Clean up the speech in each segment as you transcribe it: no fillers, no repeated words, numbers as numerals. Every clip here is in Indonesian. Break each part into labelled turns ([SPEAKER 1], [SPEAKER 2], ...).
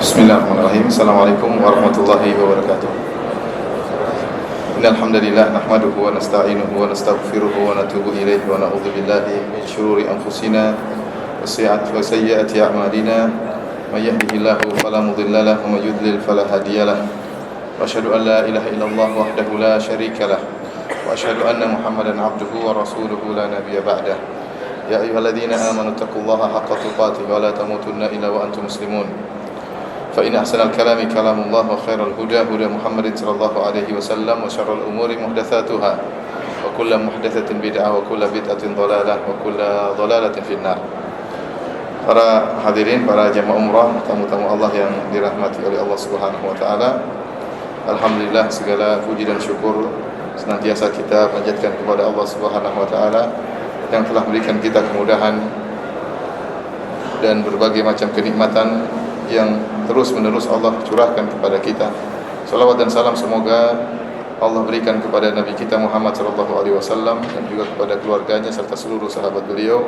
[SPEAKER 1] Bismillahirrahmanirrahim. Assalamualaikum warahmatullahi wabarakatuh. Innal hamdalillah nahmaduhu wa nasta'inuhu wa nastaghfiruhu wa natubu ilaihi wa na'udzu billahi min shururi anfusina wa sayyiati a'malina. May yahdihillahu fala mudilla lahu wa may yudlil fala hadiya lahu. Wa asyhadu an la ilaha illallah wahdahu la syarika lahu wa asyhadu anna Muhammadan 'abduhu wa rasuluhu la nabiyya ba'dah. Ya ayyuhalladzina amanu taqullaha haqqa tuqatih wa la tamutunna illa wa antum muslimun. فإن أحسن الكلام كلام الله وخير الهدى هدى محمد صلى الله عليه وسلم وشر الأمور محدثاتها وكل محدثة بدعة وكل بدعة ضلالة وكل ضلالة في النار. Para hadirin, para jemaah umrah, tamu-tamu Allah yang dirahmati oleh Allah Subhanahu wa taala. Alhamdulillah, segala puji dan syukur senantiasa kita panjatkan kepada Allah Subhanahu wa taala yang telah memberikan kita kemudahan dan berbagai macam kenikmatan yang terus-menerus Allah curahkan kepada kita. Salawat dan salam semoga Allah berikan kepada Nabi kita Muhammad sallallahu alaihi wasallam dan juga kepada keluarganya serta seluruh sahabat beliau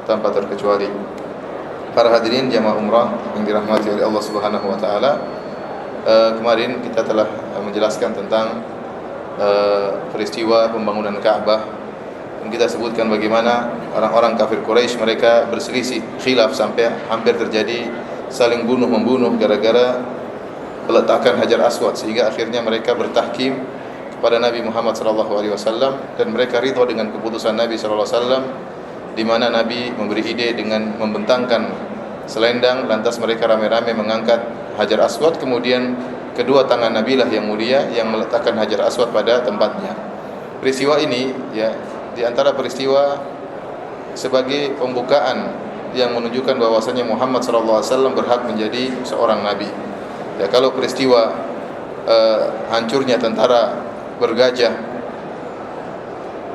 [SPEAKER 1] tanpa terkecuali. Para hadirin jamaah umrah yang dirahmati oleh Allah Subhanahu wa taala, kemarin kita telah menjelaskan tentang peristiwa pembangunan Ka'bah dan kita sebutkan bagaimana orang-orang kafir Quraisy mereka berselisih, khilaf sampai hampir terjadi saling bunuh-membunuh gara-gara peletakan Hajar Aswad, sehingga akhirnya mereka bertahkim kepada Nabi Muhammad SAW dan mereka ridha dengan keputusan Nabi SAW, di mana Nabi memberi ide dengan membentangkan selendang, lantas mereka ramai-ramai mengangkat Hajar Aswad, kemudian kedua tangan Nabi lah yang mulia yang meletakkan Hajar Aswad pada tempatnya. Peristiwa ini ya di antara peristiwa sebagai pembukaan yang menunjukkan bahwasanya Muhammad SAW berhak menjadi seorang nabi. Ya, kalau peristiwa hancurnya tentara bergajah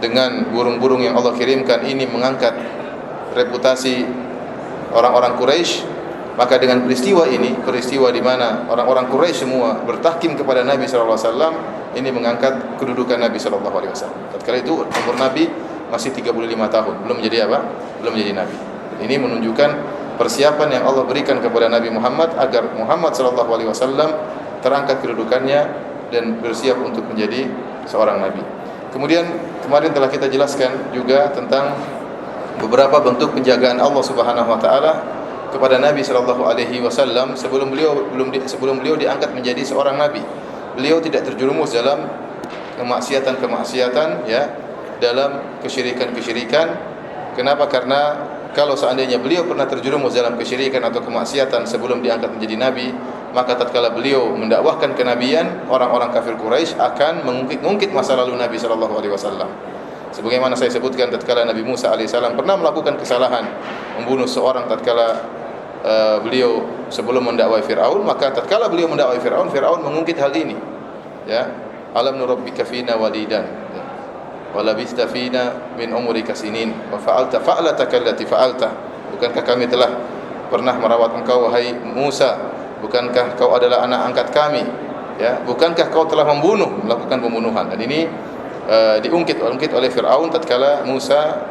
[SPEAKER 1] dengan burung-burung yang Allah kirimkan ini mengangkat reputasi orang-orang Quraisy, maka dengan peristiwa ini, peristiwa di mana orang-orang Quraisy semua bertahkim kepada Nabi SAW, ini mengangkat kedudukan Nabi SAW. Tatkala itu umur Nabi masih 35 tahun, belum menjadi apa? Belum menjadi nabi. Ini menunjukkan persiapan yang Allah berikan kepada Nabi Muhammad agar Muhammad SAW terangkat kedudukannya dan bersiap untuk menjadi seorang nabi. Kemudian kemarin telah kita jelaskan juga tentang beberapa bentuk penjagaan Allah Subhanahu wa taala kepada Nabi SAW sebelum beliau diangkat menjadi seorang nabi. Beliau tidak terjerumus dalam kemaksiatan-kemaksiatan, ya, dalam kesyirikan-kesyirikan. Kenapa? Karena kalau seandainya beliau pernah terjerumus dalam kesyirikan atau kemaksiatan sebelum diangkat menjadi nabi, maka tatkala beliau mendakwahkan kenabian, orang-orang kafir Quraisy akan mengungkit masa lalu Nabi sallallahu alaihi wasallam. Sebagaimana saya sebutkan tatkala Nabi Musa alaihissalam pernah melakukan kesalahan membunuh seorang tatkala beliau sebelum mendakwai Firaun, maka tatkala beliau mendakwai Firaun, Firaun mengungkit hal ini. Ya, alam nurabbika fina walidan wa labista fina min umrika sinin wa fa'alta fa'lataka allati fa'alta. Bukankah kami telah pernah merawat engkau wahai Musa? Bukankah kau adalah anak angkat kami? Ya, bukankah kau telah melakukan pembunuhan? Dan ini diungkit oleh Firaun tatkala Musa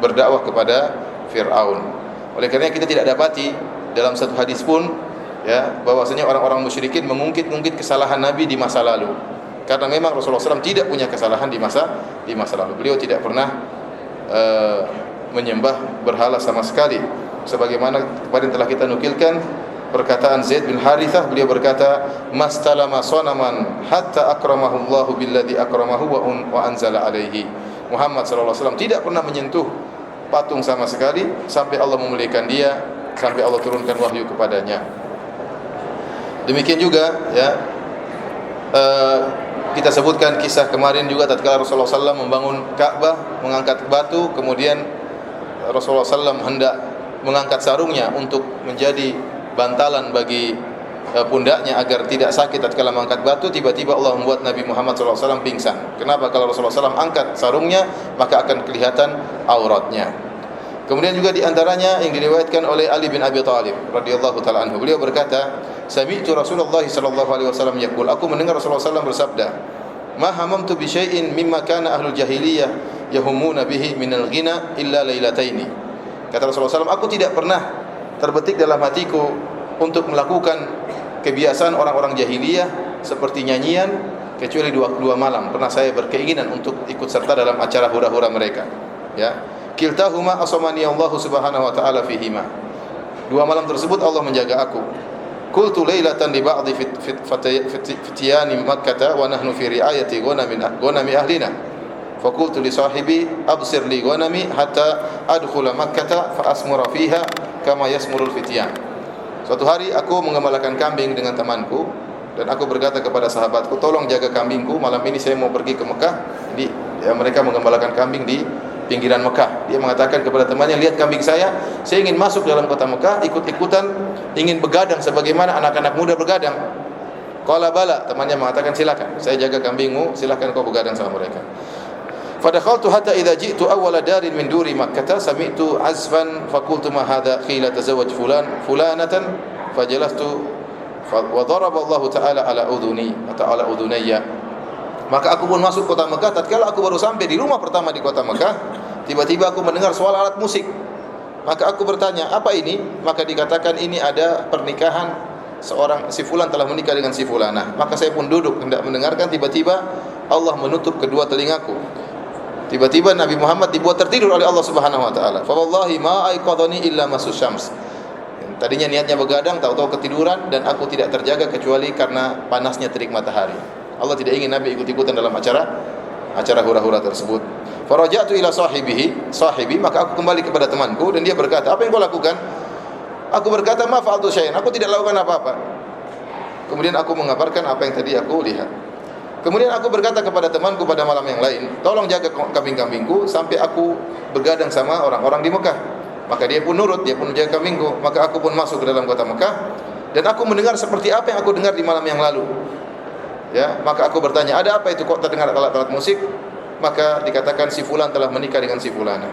[SPEAKER 1] berdakwah kepada Firaun. Oleh karena kita tidak dapati dalam satu hadis pun, ya, bahwasanya orang-orang musyrikin mengungkit kesalahan Nabi di masa lalu. Karena memang Rasulullah SAW tidak punya kesalahan di masa lalu. Beliau tidak pernah menyembah berhala sama sekali. Sebagaimana kemarin telah kita nukilkan perkataan Zaid bin Harithah, beliau berkata, "Mastalama sanaman hatta akramahu Allahu billadhi akramahu wa anzala alaihi." Muhammad SAW tidak pernah menyentuh patung sama sekali sampai Allah memuliakan dia, sampai Allah turunkan wahyu kepadanya. Demikian juga, ya, kita sebutkan kisah kemarin juga tatkala Rasulullah SAW membangun Ka'bah, mengangkat batu, kemudian Rasulullah SAW hendak mengangkat sarungnya untuk menjadi bantalan bagi pundaknya agar tidak sakit tatkala mengangkat batu. Tiba-tiba Allah membuat Nabi Muhammad SAW pingsan. Kenapa? Kalau Rasulullah SAW angkat sarungnya, maka akan kelihatan auratnya. Kemudian juga diantaranya yang diriwayatkan oleh Ali bin Abi Thalib radhiyallahu taala anhu. Beliau berkata, "Sami'tu Rasulullah sallallahu alaihi wasallam yaqul." Aku mendengar Rasulullah SAW bersabda, "Ma hamamtu bi syai'in mimma kana ahlul jahiliyah yahumuna bihi minal ghina illa lailataini." Kata Rasulullah SAW, aku tidak pernah terbetik dalam hatiku untuk melakukan kebiasaan orang-orang jahiliyah seperti nyanyian kecuali dua malam. Pernah saya berkeinginan untuk ikut serta dalam acara hura-hura mereka. Ya, kiltahuma asamani Allah Subhanahu wa taala fihima. Dua malam tersebut Allah menjaga aku. Qultu lailatan li ba'dhi fitiyani Makkah wa nahnu fi ri'ayati ghanami ahlina. Faqultu li sahibi absir li ghanami hatta adkhula Makkah fa asmura fiha kama yasmurul fityan. Suatu hari aku mengembalakan kambing dengan temanku dan aku berkata kepada sahabatku, tolong jaga kambingku, malam ini saya mau pergi ke Mekah. Jadi mereka mengembalakan kambing di pinggiran Mekah. Dia mengatakan kepada temannya, lihat kambing saya ingin masuk dalam kota Mekah, ikut-ikutan ingin begadang sebagaimana anak-anak muda begadang. Qala bala, temannya mengatakan silakan, saya jaga kambingmu, silakan kau begadang sama mereka. Fadakhaltu hatta idza ji'tu awwala darin min duri Makkah sami'tu azfan faqultu ma hadha qila tazawwaj fulanatan fajalastu wa daraba Allah taala ala udhuni atau ala udhunayya. Maka aku pun masuk kota Mekah. Tatkala aku baru sampai di rumah pertama di kota Mekah, tiba-tiba aku mendengar suara alat musik. Maka aku bertanya, apa ini? Maka dikatakan ini ada pernikahan si fulan telah menikah dengan si fulanah. Maka saya pun duduk hendak mendengarkan, tiba-tiba Allah menutup kedua telingaku. Tiba-tiba Nabi Muhammad dibuat tertidur oleh Allah Subhanahu wa taala. Fa wallahi ma aiqadhani illa masus syams. Tadinya niatnya begadang, tahu-tahu ketiduran dan aku tidak terjaga kecuali karena panasnya terik matahari. Allah tidak ingin Nabi ikut-ikutan dalam acara hura-hura tersebut. Faraja'tu ila sahibi, maka aku kembali kepada temanku dan dia berkata, "Apa yang kau lakukan?" Aku berkata, "Ma fa'altu syai'an." Aku tidak lakukan apa-apa. Kemudian aku mengabarkan apa yang tadi aku lihat. Kemudian aku berkata kepada temanku pada malam yang lain, tolong jaga kambing-kambingku sampai aku bergadang sama orang-orang di Mekah. Maka dia pun nurut, dia pun menjaga kambingku. Maka aku pun masuk ke dalam kota Mekah dan aku mendengar seperti apa yang aku dengar di malam yang lalu. Ya, maka aku bertanya, ada apa itu kok terdengar alat-alat musik? Maka dikatakan si fulan telah menikah dengan si fulana.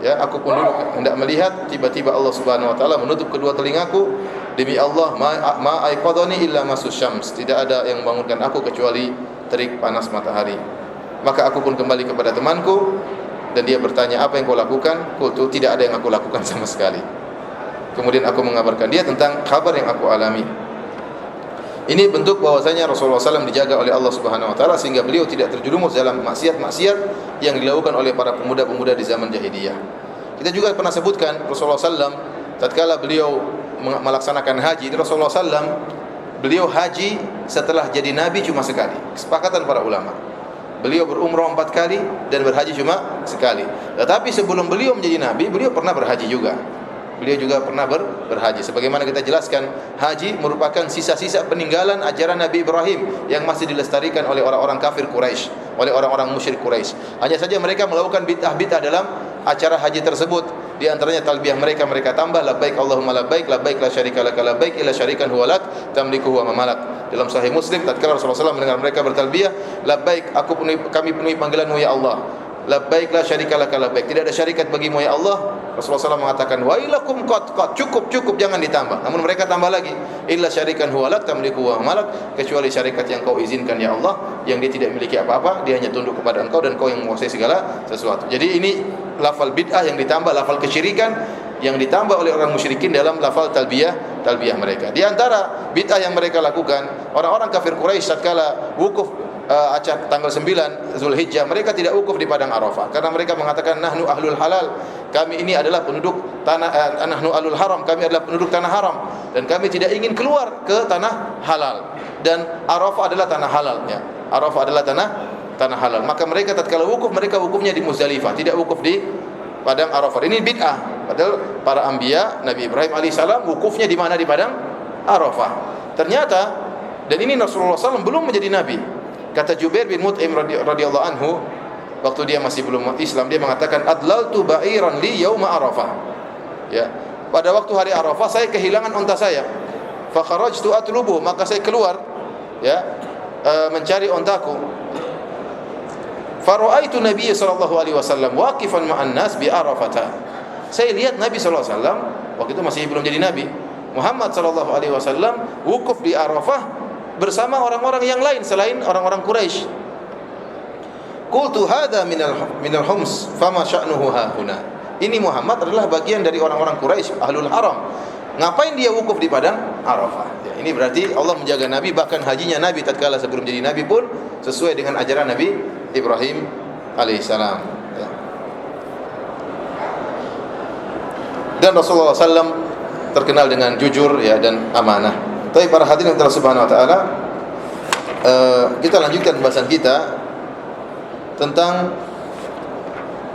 [SPEAKER 1] Ya, aku pun duduk hendak melihat, tiba-tiba Allah Subhanahu wa taala menutup kedua telingaku. Demi Allah, ma aiqadhani illa masus syams. Tidak ada yang membangunkan aku kecuali terik panas matahari. Maka aku pun kembali kepada temanku dan dia bertanya, apa yang kau lakukan? Qultu, tidak ada yang aku lakukan sama sekali. Kemudian aku mengabarkan dia tentang kabar yang aku alami. Ini bentuk bahwasanya Rasulullah SAW dijaga oleh Allah Subhanahu wa taala sehingga beliau tidak terjerumus dalam maksiat-maksiat yang dilakukan oleh para pemuda-pemuda di zaman jahiliyah. Kita juga pernah sebutkan Rasulullah SAW tatkala beliau melaksanakan haji, Rasulullah SAW beliau haji setelah jadi nabi cuma sekali. Kesepakatan para ulama. Beliau berumrah 4 kali dan berhaji cuma sekali. Tetapi sebelum beliau menjadi nabi, beliau pernah berhaji juga. Beliau juga pernah berhaji. Sebagaimana kita jelaskan, haji merupakan sisa-sisa peninggalan ajaran Nabi Ibrahim yang masih dilestarikan oleh orang-orang kafir Quraisy, oleh orang-orang musyrik Quraisy. Hanya saja mereka melakukan bid'ah-bid'ah dalam acara haji tersebut. Di antaranya talbiyah mereka tambah labbaik Allahumma labbaik la syarika laka labbaik illa syarikan huwa lak tamliku huwa ma malak. Dalam sahih Muslim tatkala Rasulullah SAW mendengar mereka bertalbiyah, labbaik kami penuhi panggilanmu ya Allah. Labbaik la syarika laka labbaik. Tidak ada syarikat bagimu ya Allah. Rasulullah SAW mengatakan wailakum qad cukup jangan ditambah. Namun mereka tambah lagi illa syarikan huwa lak tamliku huwa ma malak, kecuali syarikat yang kau izinkan ya Allah, yang dia tidak memiliki apa-apa, dia hanya tunduk kepada engkau dan kau yang menguasai segala sesuatu. Jadi ini lafal bid'ah yang ditambah, lafal kesyirikan yang ditambah oleh orang musyrikin dalam lafal talbiyah mereka. Di antara bid'ah yang mereka lakukan, orang-orang kafir Quraisy tatkala wukuf tanggal 9 Zulhijjah, mereka tidak wukuf di padang Arafah karena mereka mengatakan nahnu ahlul halal, kami ini adalah penduduk tanah, nahnu ahlul haram, kami adalah penduduk tanah haram dan kami tidak ingin keluar ke tanah halal, dan Arafah adalah tanah halalnya. Arafah adalah tanah halal. Maka mereka tatkala wukuf, mereka wukufnya di Muzdalifah, tidak wukuf di padang Arafah. Ini bid'ah. Padahal para anbiya, Nabi Ibrahim alaihissalam wukufnya di mana? Di padang Arafah. Ternyata, dan ini Rasulullah SAW belum menjadi nabi. Kata Jubair bin Mut'im radhiyallahu anhu, waktu dia masih belum Islam, dia mengatakan adlaltu ba'iran li yauma Arafah. Ya, pada waktu hari Arafah saya kehilangan unta saya. Fa kharajtu atlubu, maka saya keluar ya mencari untaku. Fa ra'aitu Nabi sallallahu alaihi wasallam waqifan ma'an nas bi Arafah. Saya lihat Nabi sallallahu alaihi wasallam waktu itu masih belum jadi nabi. Muhammad sallallahu alaihi wasallam wukuf di Arafah bersama orang-orang yang lain selain orang-orang Quraisy. Qultu hadza minal hums fama sya'nuhu hahuna. Ini Muhammad adalah bagian dari orang-orang Quraisy, ahlul haram. Ngapain dia wukuf di padang Arafah? Ya, ini berarti Allah menjaga Nabi, bahkan hajinya Nabi tatkala sebelum jadi Nabi pun sesuai dengan ajaran Nabi Ibrahim alaihissalam. Ya. Dan Rasulullah SAW terkenal dengan jujur ya dan amanah. Tapi para hadirin Allah Subhanahu Wa Taala, kita lanjutkan pembahasan kita tentang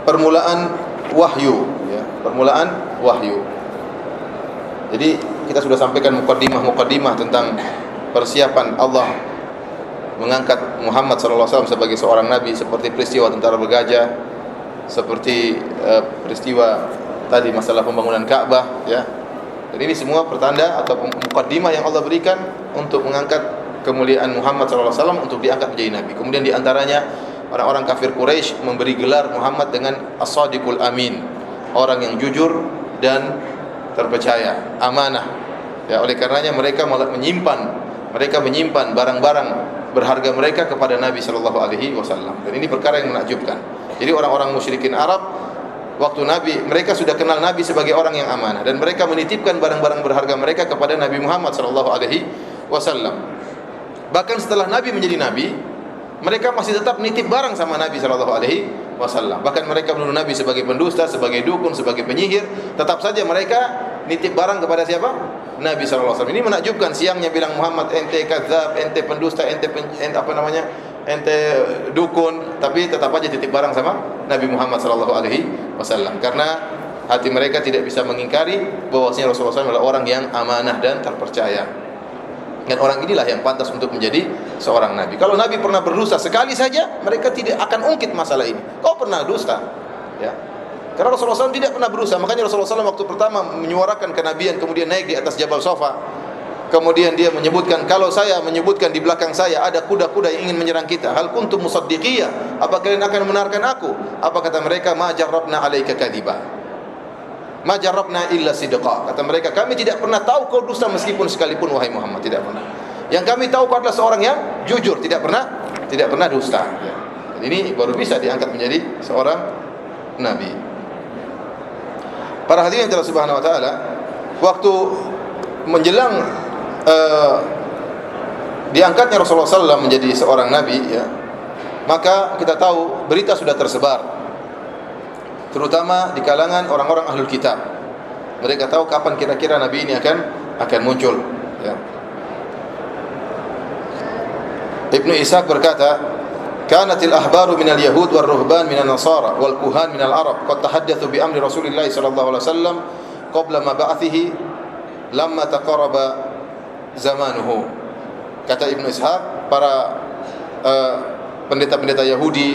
[SPEAKER 1] permulaan wahyu. Ya, permulaan wahyu. Jadi kita sudah sampaikan mukaddimah tentang persiapan Allah mengangkat Muhammad SAW sebagai seorang nabi, seperti peristiwa tentara bergajah, seperti peristiwa tadi masalah pembangunan Ka'bah, ya. Dan ini semua pertanda atau mukaddimah yang Allah berikan untuk mengangkat kemuliaan Muhammad SAW untuk diangkat menjadi nabi. Kemudian diantaranya orang-orang kafir Quraisy memberi gelar Muhammad dengan As-Sadiqul Amin, orang yang jujur dan terpercaya, amanah. Ya, oleh karenanya mereka menyimpan barang-barang berharga mereka kepada Nabi sallallahu alaihi wasallam. Dan ini perkara yang menakjubkan. Jadi orang-orang musyrikin Arab waktu Nabi, mereka sudah kenal Nabi sebagai orang yang amanah dan mereka menitipkan barang-barang berharga mereka kepada Nabi Muhammad sallallahu alaihi wasallam. Bahkan setelah Nabi menjadi nabi, mereka masih tetap nitip barang sama Nabi sallallahu alaihi wasallam. Bahkan mereka menuduh Nabi sebagai pendusta, sebagai dukun, sebagai penyihir. Tetap saja mereka nitip barang kepada siapa? Nabi sallallahu alaihi wasallam. Ini menakjubkan, siangnya bilang Muhammad ente kadzab, ente pendusta, ente dukun, tapi tetap aja titip barang sama Nabi Muhammad sallallahu alaihi wasallam. Karena hati mereka tidak bisa mengingkari bahwasanya Rasulullah SAW adalah orang yang amanah dan terpercaya. Dan orang inilah yang pantas untuk menjadi seorang nabi. Kalau nabi pernah berdusta sekali saja, mereka tidak akan ungkit masalah ini. Kau pernah dusta, ya. Karena Rasulullah SAW tidak pernah berusaha. Makanya Rasulullah SAW waktu pertama menyuarakan kenabian, kemudian naik di atas Jabal Safa, kemudian dia menyebutkan, kalau saya menyebutkan di belakang saya ada kuda-kuda yang ingin menyerang kita, hal kuntum musaddiqiyah, apa kalian akan membenarkan aku? Apa kata mereka? Ma jarrabna alaika kadiba, ma jarrabna illa sidqa. Kata mereka, kami tidak pernah tahu kau dusta meskipun sekalipun wahai Muhammad, tidak pernah. Yang kami tahu kau adalah seorang yang jujur, tidak pernah dusta. Ya. Dan ini baru bisa diangkat menjadi seorang nabi. Para hadirin Allah Subhanahu wa taala, waktu menjelang diangkatnya Rasulullah SAW menjadi seorang nabi, ya, maka kita tahu berita sudah tersebar, terutama di kalangan orang-orang ahlul kitab. Mereka tahu kapan kira-kira nabi ini akan muncul, ya. Ibnu Ishaq berkata, "Kanatil ahbaru minal yahud wal ruhban minan nasara wal kuhan minal arab qad tahaddatsu bi amri Rasulillah sallallahu alaihi wasallam qabla mab'athihi lamma taqarraba zamanuhu." Kata Ibnu Ishaq, para pendeta-pendeta Yahudi,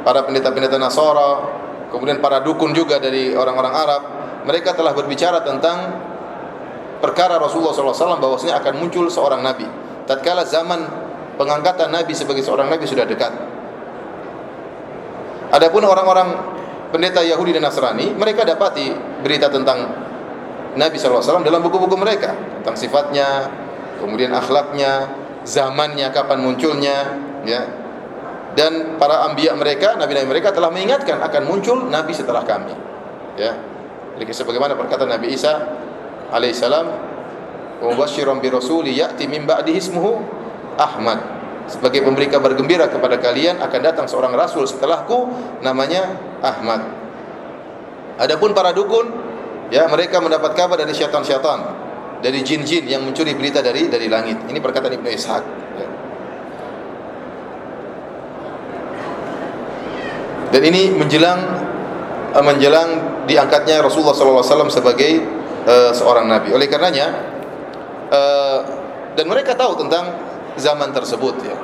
[SPEAKER 1] para pendeta-pendeta Nasara, kemudian para dukun juga dari orang-orang Arab, mereka telah berbicara tentang perkara Rasulullah SAW bahwasanya akan muncul seorang nabi tatkala zaman pengangkatan nabi sebagai seorang nabi sudah dekat. Adapun orang-orang pendeta Yahudi dan Nasrani, mereka dapati berita tentang Nabi SAW dalam buku-buku mereka, tentang sifatnya, kemudian akhlaknya, zamannya, kapan munculnya, ya. Dan para anbiya mereka, nabi-nabi mereka telah mengingatkan akan muncul nabi setelah kami, ya. Jadi sebagaimana perkataan Nabi Isa alaihissalam, "Wa mubasysyiran bi rasuli ya'ti min ba'dihi ismuhu Ahmad." Sebagai pemberi kabar gembira kepada kalian akan datang seorang rasul setelahku, namanya Ahmad. Adapun para dukun, ya, mereka mendapat kabar dari syaitan-syaitan, dari jin-jin yang mencuri berita dari langit. Ini perkataan Ibnu Ishaq, ya. Dan ini menjelang diangkatnya Rasulullah SAW sebagai seorang nabi. Oleh karenanya, dan mereka tahu tentang zaman tersebut, ya.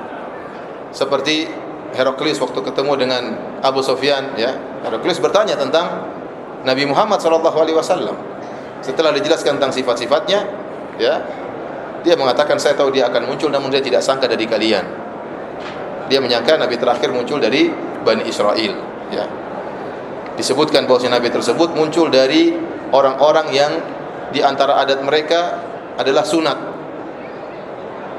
[SPEAKER 1] Seperti Heraklius waktu ketemu dengan Abu Sufyan, ya. Heraklius bertanya tentang Nabi Muhammad SAW. Setelah dijelaskan tentang sifat-sifatnya, ya, dia mengatakan, saya tahu dia akan muncul, namun dia tidak sangka dari kalian. Dia menyangka nabi terakhir muncul dari Bani Israel, ya. Disebutkan bahwa nabi tersebut muncul dari orang-orang yang di antara adat mereka adalah sunat.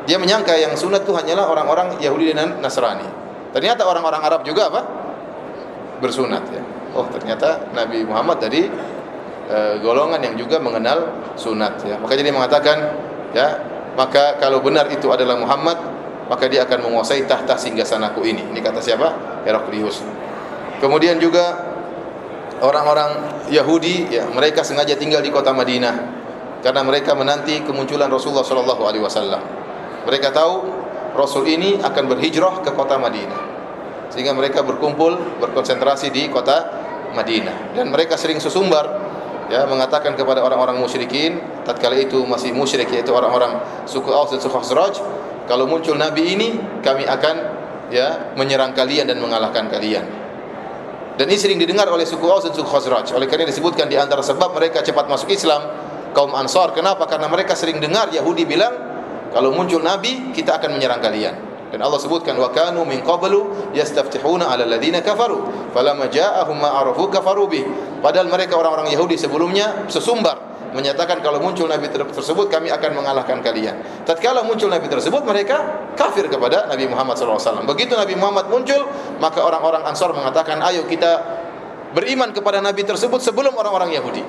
[SPEAKER 1] Dia menyangka yang sunat itu hanyalah orang-orang Yahudi dan Nasrani. Ternyata orang-orang Arab juga bersunat, ya. Oh, ternyata Nabi Muhammad dari golongan yang juga mengenal sunat ya. Maka jadi mengatakan ya, maka kalau benar itu adalah Muhammad, maka dia akan menguasai tahta singgasanaku ini. Ini kata siapa? Heraklius. Kemudian juga orang-orang Yahudi ya, mereka sengaja tinggal di kota Madinah karena mereka menanti kemunculan Rasulullah sallallahu alaihi wasallam. Mereka tahu Rasul ini akan berhijrah ke kota Madinah, sehingga mereka berkumpul, berkonsentrasi di kota Madinah. Dan mereka sering sesumbar ya, mengatakan kepada orang-orang musyrikin tatkala itu masih musyrik, yaitu orang-orang suku Aus dan suku Khazraj, kalau muncul nabi ini kami akan ya menyerang kalian dan mengalahkan kalian. Dan ini sering didengar oleh suku Aus dan suku Khazraj. Oleh karena disebutkan di antara sebab mereka cepat masuk Islam kaum Ansar. Kenapa? Karena mereka sering dengar Yahudi bilang kalau muncul nabi kita akan menyerang kalian. Dan Allah sebutkan wa kanu min qablu yastaftihuna 'ala alladziina kafaru falamma ja'ahum ma 'arafu kafaru bih. Padahal mereka orang-orang Yahudi sebelumnya sesumbar menyatakan kalau muncul nabi tersebut kami akan mengalahkan kalian. Tatkala muncul nabi tersebut mereka kafir kepada Nabi Muhammad sallallahu alaihi wasallam. Begitu Nabi Muhammad muncul, maka orang-orang Ansar mengatakan, "Ayo kita beriman kepada nabi tersebut sebelum orang-orang Yahudi."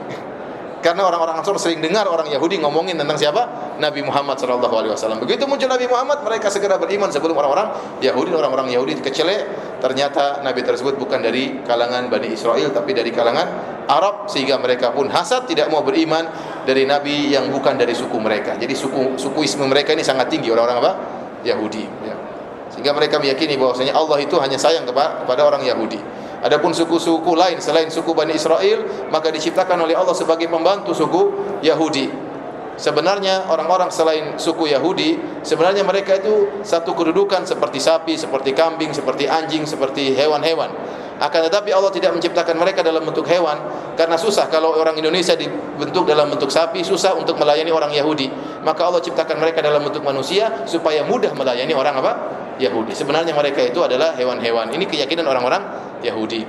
[SPEAKER 1] Karena orang-orang Ansar sering dengar orang Yahudi ngomongin tentang siapa? Nabi Muhammad sallallahu alaihi wasallam. Begitu muncul Nabi Muhammad, mereka segera beriman sebelum orang-orang Yahudi. Orang-orang Yahudi kecele, ternyata nabi tersebut bukan dari kalangan Bani Israel tapi dari kalangan Arab, sehingga mereka pun hasad tidak mau beriman dari nabi yang bukan dari suku mereka. Jadi sukuisme mereka ini sangat tinggi, orang-orang apa? Yahudi ya. Sehingga mereka meyakini bahwasanya Allah itu hanya sayang kepada orang Yahudi. Adapun suku-suku lain selain suku Bani Israel, maka diciptakan oleh Allah sebagai pembantu suku Yahudi. Sebenarnya orang-orang selain suku Yahudi, sebenarnya mereka itu satu kedudukan seperti sapi, seperti kambing, seperti anjing, seperti hewan-hewan. Akan tetapi Allah tidak menciptakan mereka dalam bentuk hewan, karena susah kalau orang Indonesia dibentuk dalam bentuk sapi, susah untuk melayani orang Yahudi. Maka Allah ciptakan mereka dalam bentuk manusia supaya mudah melayani orang apa? Yahudi. Sebenarnya mereka itu adalah hewan-hewan. Ini keyakinan orang-orang Yahudi.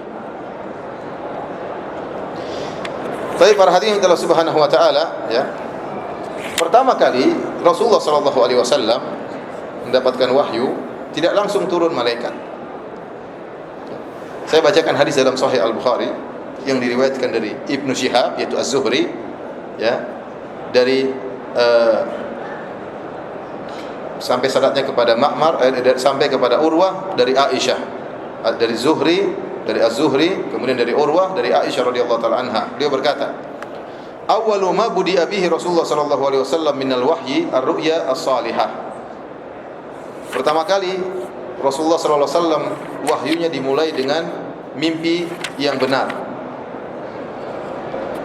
[SPEAKER 1] Tapi para hadirin Allah Subhanahu wa taala ya. Pertama kali Rasulullah sallallahu alaihi wasallam mendapatkan wahyu, tidak langsung turun malaikat. Saya bacakan hadis dalam Sahih Al-Bukhari yang diriwayatkan dari Ibnu Syihab yaitu Az-Zuhri ya, dari sampai sanadnya kepada Ma'mar sampai kepada Urwah dari Aisyah, dari Zuhri, dari Az-Zuhri, kemudian dari Urwah dari Aisyah radhiyallahu taala anha. Beliau berkata, "Awwalu ma budi'a bihi Rasulullah sallallahu alaihi wasallam minal wahyi ar-ru'ya as-salihah." Pertama kali Rasulullah sallallahu alaihi wasallam wahyunya dimulai dengan mimpi yang benar.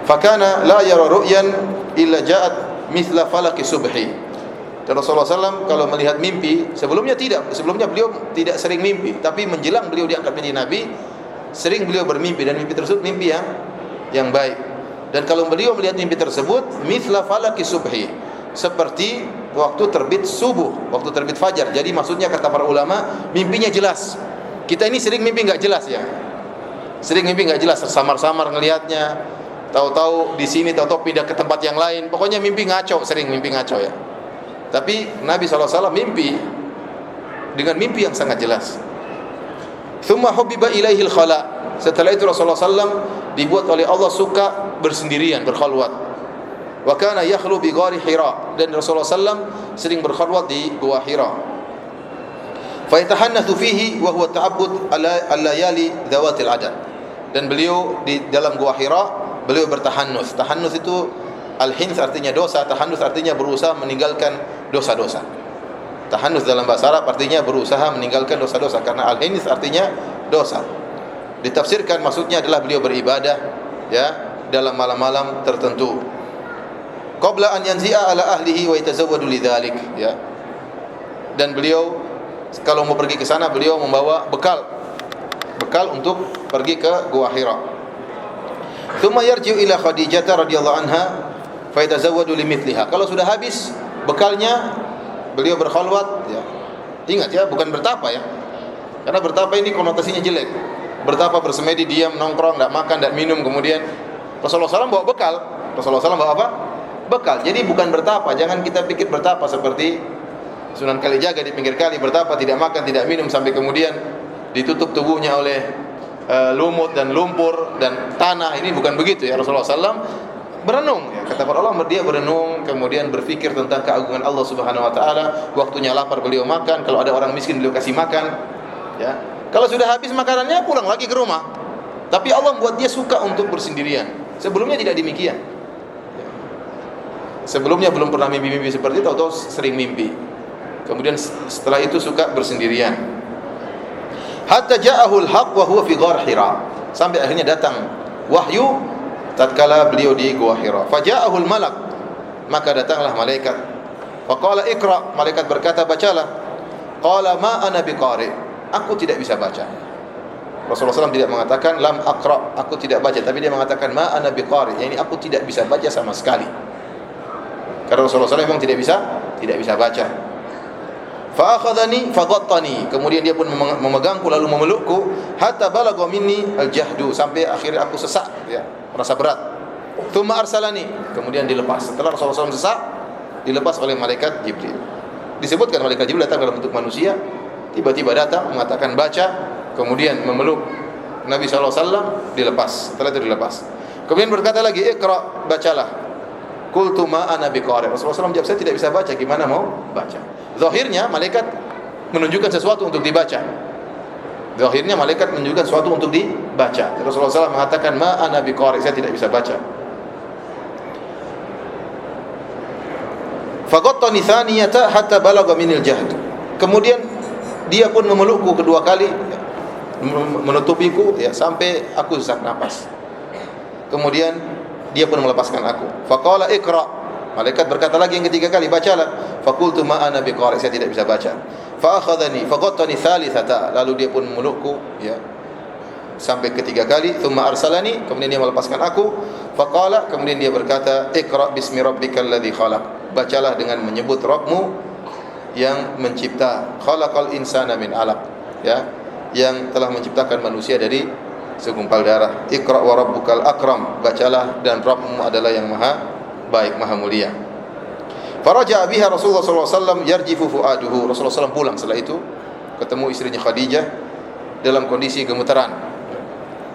[SPEAKER 1] Fakana la yara ru'yan illa ja'at mithla falaki subhi. Dan Rasulullah SAW kalau melihat mimpi, sebelumnya beliau tidak sering mimpi, tapi menjelang beliau diangkat menjadi Nabi, sering beliau bermimpi, dan mimpi tersebut mimpi yang baik. Dan kalau beliau melihat mimpi tersebut, mithla falaki subhi, seperti waktu terbit subuh, waktu terbit fajar. Jadi maksudnya kata para ulama, mimpinya jelas. Kita ini sering mimpi nggak jelas ya, sering mimpi nggak jelas, samar-samar ngelihatnya, tahu-tahu di sini, tahu-tahu pindah ke tempat yang lain. Pokoknya mimpi ngaco, sering mimpi ngaco ya. Tapi Nabi SAW mimpi dengan mimpi yang sangat jelas. Thumma hubbiba ilaihil khala. Setelah itu Rasulullah SAW dibuat oleh Allah suka bersendirian, berkhalwat. Wa kana yakhlu bi ghari Hira, dan Rasulullah SAW sering berkhalwat di Gua Hira. Fa yatahannathu fihi wa huwa ta'abbud al-layali dhawatil adad. Dan beliau di dalam Gua Hira beliau bertahannuts. Tahannuts itu al-hinth artinya dosa, tahannuts artinya berusaha meninggalkan dosa-dosa. Tahannuts dalam bahasa Arab artinya berusaha meninggalkan dosa-dosa, karena al-hinth artinya dosa. Ditafsirkan maksudnya adalah beliau beribadah ya dalam malam-malam tertentu. Qabla an yanzi'a ala ahlihi wa yatazawwadu lidzalik ya. Dan beliau kalau mau pergi ke sana beliau membawa bekal untuk pergi ke Gua Hira. Tsumma yarji'u ila Khadijah radhiyallahu anha fa yatazawwadu limithliha. Kalau sudah habis bekalnya, beliau berkhalwat ya. Ingat ya, bukan bertapa ya. Karena bertapa ini konotasinya jelek. Bertapa bersemedi, diam, nongkrong, enggak makan, enggak minum, kemudian Rasulullah SAW bawa bekal. Rasulullah SAW bawa apa? Bekal. Jadi bukan bertapa. Jangan kita pikir bertapa seperti Sunan Kalijaga di pinggir kali, bertapa tidak makan, tidak minum sampai kemudian ditutup tubuhnya oleh lumut dan lumpur dan tanah. Ini bukan begitu ya. Rasulullah SAW berenung. Ya, kata para ulama, dia berenung, kemudian berpikir tentang keagungan Allah Subhanahu wa taala. Waktunya lapar beliau makan, kalau ada orang miskin beliau kasih makan. Ya. Kalau sudah habis makanannya pulang lagi ke rumah. Tapi Allah buat dia suka untuk bersendirian. Sebelumnya tidak demikian. Ya. Sebelumnya belum pernah mimpi-mimpi seperti itu atau sering mimpi. Kemudian setelah itu suka bersendirian. Hatta ja'ahul haq wa huwa fi ghar Hira. Sampai akhirnya datang wahyu tatkala beliau di Gua Hira. Faja'ahul malak, maka datanglah malaikat. Faqala iqra, malaikat berkata bacalah. Qala ma ana biqari, aku tidak bisa baca. Rasulullah SAW tidak mengatakan lam aqra, aku tidak baca, tapi dia mengatakan ma ana biqari, yakni aku tidak bisa baca sama sekali. Karena Rasulullah SAW memang tidak bisa baca. Fa akhadhani faghattani, kemudian dia pun memegangku lalu memelukku hatta balagha minni al-jahdu, sampai akhirnya aku sesak, ya, merasa berat. Tsumma arsalani, kemudian dilepas. Setelah Rasulullah SAW sesak, dilepas oleh malaikat Jibril. Disebutkan malaikat Jibril datang dalam bentuk manusia, tiba-tiba datang mengatakan baca, kemudian memeluk Nabi SAW, dilepas. Setelah itu dilepas. Kemudian berkata lagi, iqra, bacalah. Qultu ma ana biqari. Rasulullah SAW jawab, saya tidak bisa baca, gimana mau baca? Zahirnya malaikat menunjukkan sesuatu untuk dibaca. Zahirnya malaikat menunjukkan sesuatu untuk dibaca. Rasulullah SAW mengatakan ma ana biqari, saya tidak bisa baca. Faghattani thaniyata hatta balagha minil jahd. Kemudian dia pun memelukku kedua kali, menutupiku, ya, sampai aku sesak napas. Kemudian dia pun melepaskan aku. Faqala iqra, malaikat berkata lagi yang ketiga kali, bacalah. Faqultu ma ana biqari, saya tidak bisa baca. Fa akhadhani faghattani thalithata, lalu dia pun memelukku, ya, sampai ketiga kali. Tsumma arsalani, kemudian dia melepaskan aku. Faqala, kemudian dia berkata, iqra bismi rabbikal ladzi khalaq, bacalah dengan menyebut Rabbmu yang mencipta. Khalaqal insana min 'alaq, ya, yang telah menciptakan manusia dari segumpal darah. Iqra wa rabbukal akram, bacalah dan Rabbmu adalah yang maha baik, maha mulia. Faraja biha Rasulullah sallallahu alaihi wasallam yarjifu fuaduhu. Rasulullah SAW pulang setelah itu, ketemu istrinya Khadijah dalam kondisi gemetaran.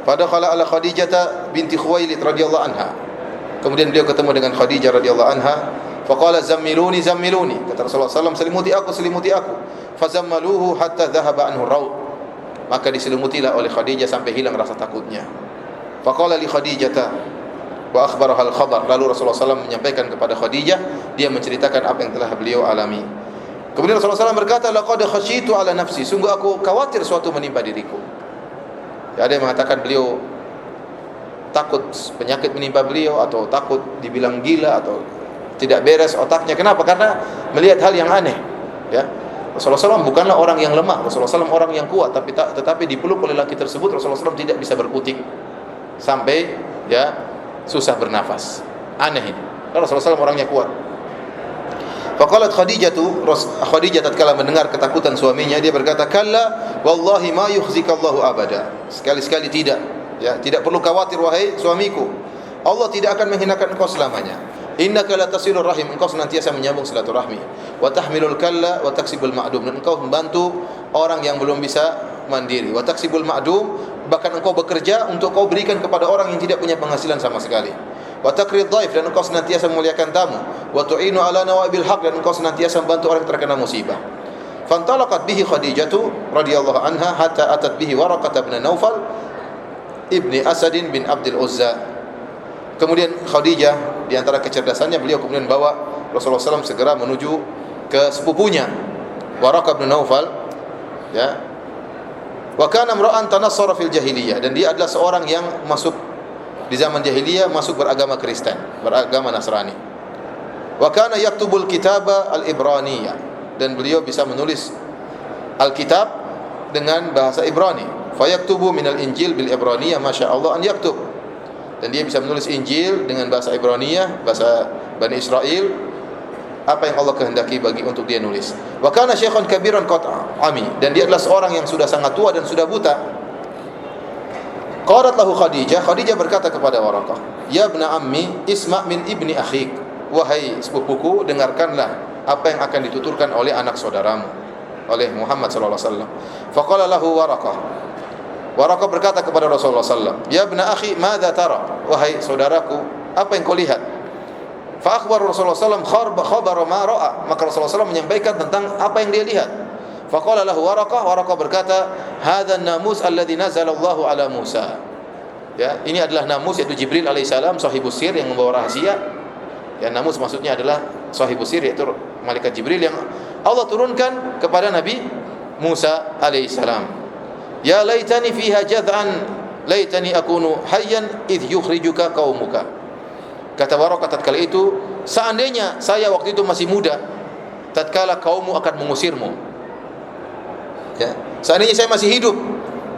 [SPEAKER 1] Fadakhala ala Khadijah binti Khuwailid radhiyallahu anha. Kemudian beliau ketemu dengan Khadijah radhiyallahu anha. Faqala zammiluni zammiluni, kata Rasulullah SAW, selimuti aku selimути aku. Fazammaluhu hatta dhahaba anhu raud, maka diselimutilah oleh Khadijah sampai hilang rasa takutnya. Faqala li Khadijah wa akhbaraha al-khabar, lalu Rasulullah SAW menyampaikan kepada Khadijah, dia menceritakan apa yang telah beliau alami. Kemudian Rasulullah SAW berkata, laqad khasyitu ala nafsi, sungguh aku khawatir suatu menimpa diriku. Ya, ada yang mengatakan beliau takut penyakit menimpa beliau, atau takut dibilang gila, atau tidak beres otaknya. Kenapa? Karena melihat hal yang aneh, ya. Rasulullah SAW bukanlah orang yang lemah, Rasulullah SAW orang yang kuat, tetapi dipeluk oleh laki tersebut, Rasulullah SAW tidak bisa berkutik sampai, ya, susah bernafas. Aneh ini. Rasulullah SAW orangnya kuat. Faqalat Khadijah tatkala mendengar ketakutan suaminya, dia berkata, kalla wallahi ma yukhzikallahu abada. Sekali-sekali tidak, ya, tidak perlu khawatir wahai suamiku, Allah tidak akan menghinakan engkau selamanya. Innaka la tasilur rahim, engkau senantiasa menyambung silaturahmi. Wa tahmilul kalla wa taksibul ma'dum, dan engkau membantu orang yang belum bisa mandiri. Wa taksibul ma'dum, bahkan engkau bekerja untuk kau berikan kepada orang yang tidak punya penghasilan sama sekali. Wa takrid dhaif, dan engkau senantiasa memuliakan tamu. Wa tu'inu ala nawabil haq, dan engkau senantiasa membantu orang yang terkena musibah. Fantalaqat bihi Khadijatu radhiyallahu anha hatta atat bihi Waraqah bin Naufal ibni Asadin bin Abdul Uzza. Kemudian Khadijah, di antara kecerdasannya, beliau kemudian bawa Rasulullah SAW segera menuju ke sepupunya Waraqah bin Naufal, ya. Wa kana imra'an tanassara fil jahiliyah, dan dia adalah seorang yang masuk di zaman jahiliyah, masuk beragama Kristen, beragama Nasrani. Wa kana yaktubul kitaba al-Ibraniyah, dan beliau bisa menulis Alkitab dengan bahasa Ibrani. Fa yaktubu minal Injil bil Ibraniyah masyaallah an yaktub, dan dia bisa menulis Injil dengan bahasa Ibraniyah, bahasa Bani Israel, apa yang Allah kehendaki bagi untuk dia nulis. Wa kana syaikhan kabiran qat'ami, dan dia adalah seorang yang sudah sangat tua dan sudah buta. Qalat lahu Khadijah, Khadijah berkata kepada Waraqah, ya ibna ammi isma' min ibni akhik, wahai sepupuku, dengarkanlah apa yang akan dituturkan oleh anak saudaramu, oleh Muhammad sallallahu alaihi wasallam. Faqala lahu Waraqah berkata kepada Rasulullah SAW, ya ibna akhi, madza tara, wahai saudaraku,
[SPEAKER 2] Apa yang kau lihat? Fa akhbar Rasulullah sallallahu alaihi wasallam khabara ma ra'a. Maka Rasulullah SAW menyampaikan tentang apa yang dia lihat. Fa qala lahu Waraqah berkata, "Hadzal namus alladzi nazala Allahu ala Musa." Ya, ini adalah namus, yaitu Jibril alaihissalam, sahibus sir, yang membawa rahasia. Ya, namus maksudnya adalah sahibus sir, yaitu malaikat Jibril yang Allah turunkan kepada Nabi Musa alaihissalam. Ya laitani fiha jad'an laitani akunu hayyan idh yukhrijuka qaumuka. Kata Waraqah tatkala itu, seandainya saya waktu itu masih muda tatkala kaummu akan mengusirmu. Ya, seandainya saya masih hidup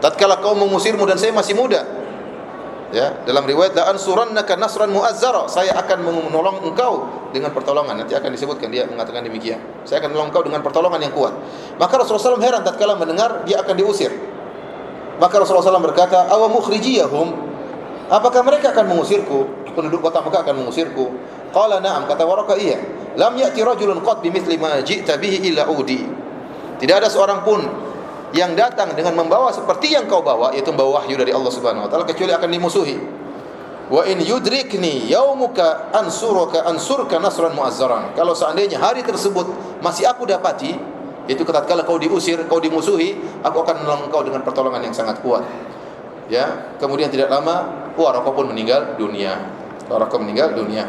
[SPEAKER 2] tatkala kaum mengusirmu dan saya masih muda. Ya, dalam riwayat la ansurannaka nasran mu'azzara, saya akan menolong engkau dengan pertolongan. Nanti akan disebutkan dia mengatakan demikian. Saya akan menolong engkau dengan pertolongan yang kuat. Maka Rasulullah SAW heran tatkala mendengar dia akan diusir. Maka Rasulullah SAW berkata, awa mukhrijiyahum, apakah mereka akan mengusirku? Penduduk kota Mekah akan mengusirku? Qala na'am, kata Waraqah, iya. Lam ya'ti rajulun qad bimithli ma ji'ta bihi illa udi. Tidak ada seorang pun yang datang dengan membawa seperti yang kau bawa, yaitu membawa wahyu dari Allah Subhanahu wa taala, kecuali akan dimusuhi. Wa in yudrikni yaumuka ansurka nasran mu'azzaran. Kalau seandainya hari tersebut masih aku dapati, itu tatkala kau diusir, kau dimusuhi, aku akan menolong kau dengan pertolongan yang sangat kuat. Ya, kemudian tidak lama Waraqah pun meninggal dunia. Waraqah meninggal dunia.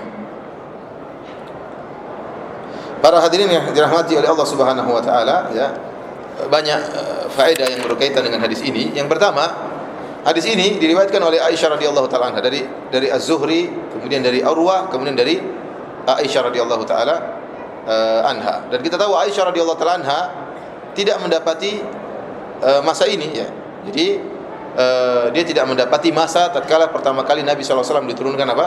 [SPEAKER 2] Para hadirin yang dirahmati oleh Allah Subhanahu wa taala, ya, banyak faedah yang berkaitan dengan hadis ini. Yang pertama, hadis ini diriwayatkan oleh Aisyah radhiyallahu taala anha, dari Az-Zuhri, kemudian dari Urwah, kemudian dari Aisyah radhiyallahu taala anha. Dan kita tahu Aisyah radhiyallahu taala anha tidak mendapati masa ini, ya. Jadi dia tidak mendapati masa tatkala pertama kali Nabi sallallahu alaihi wasallam diturunkan apa?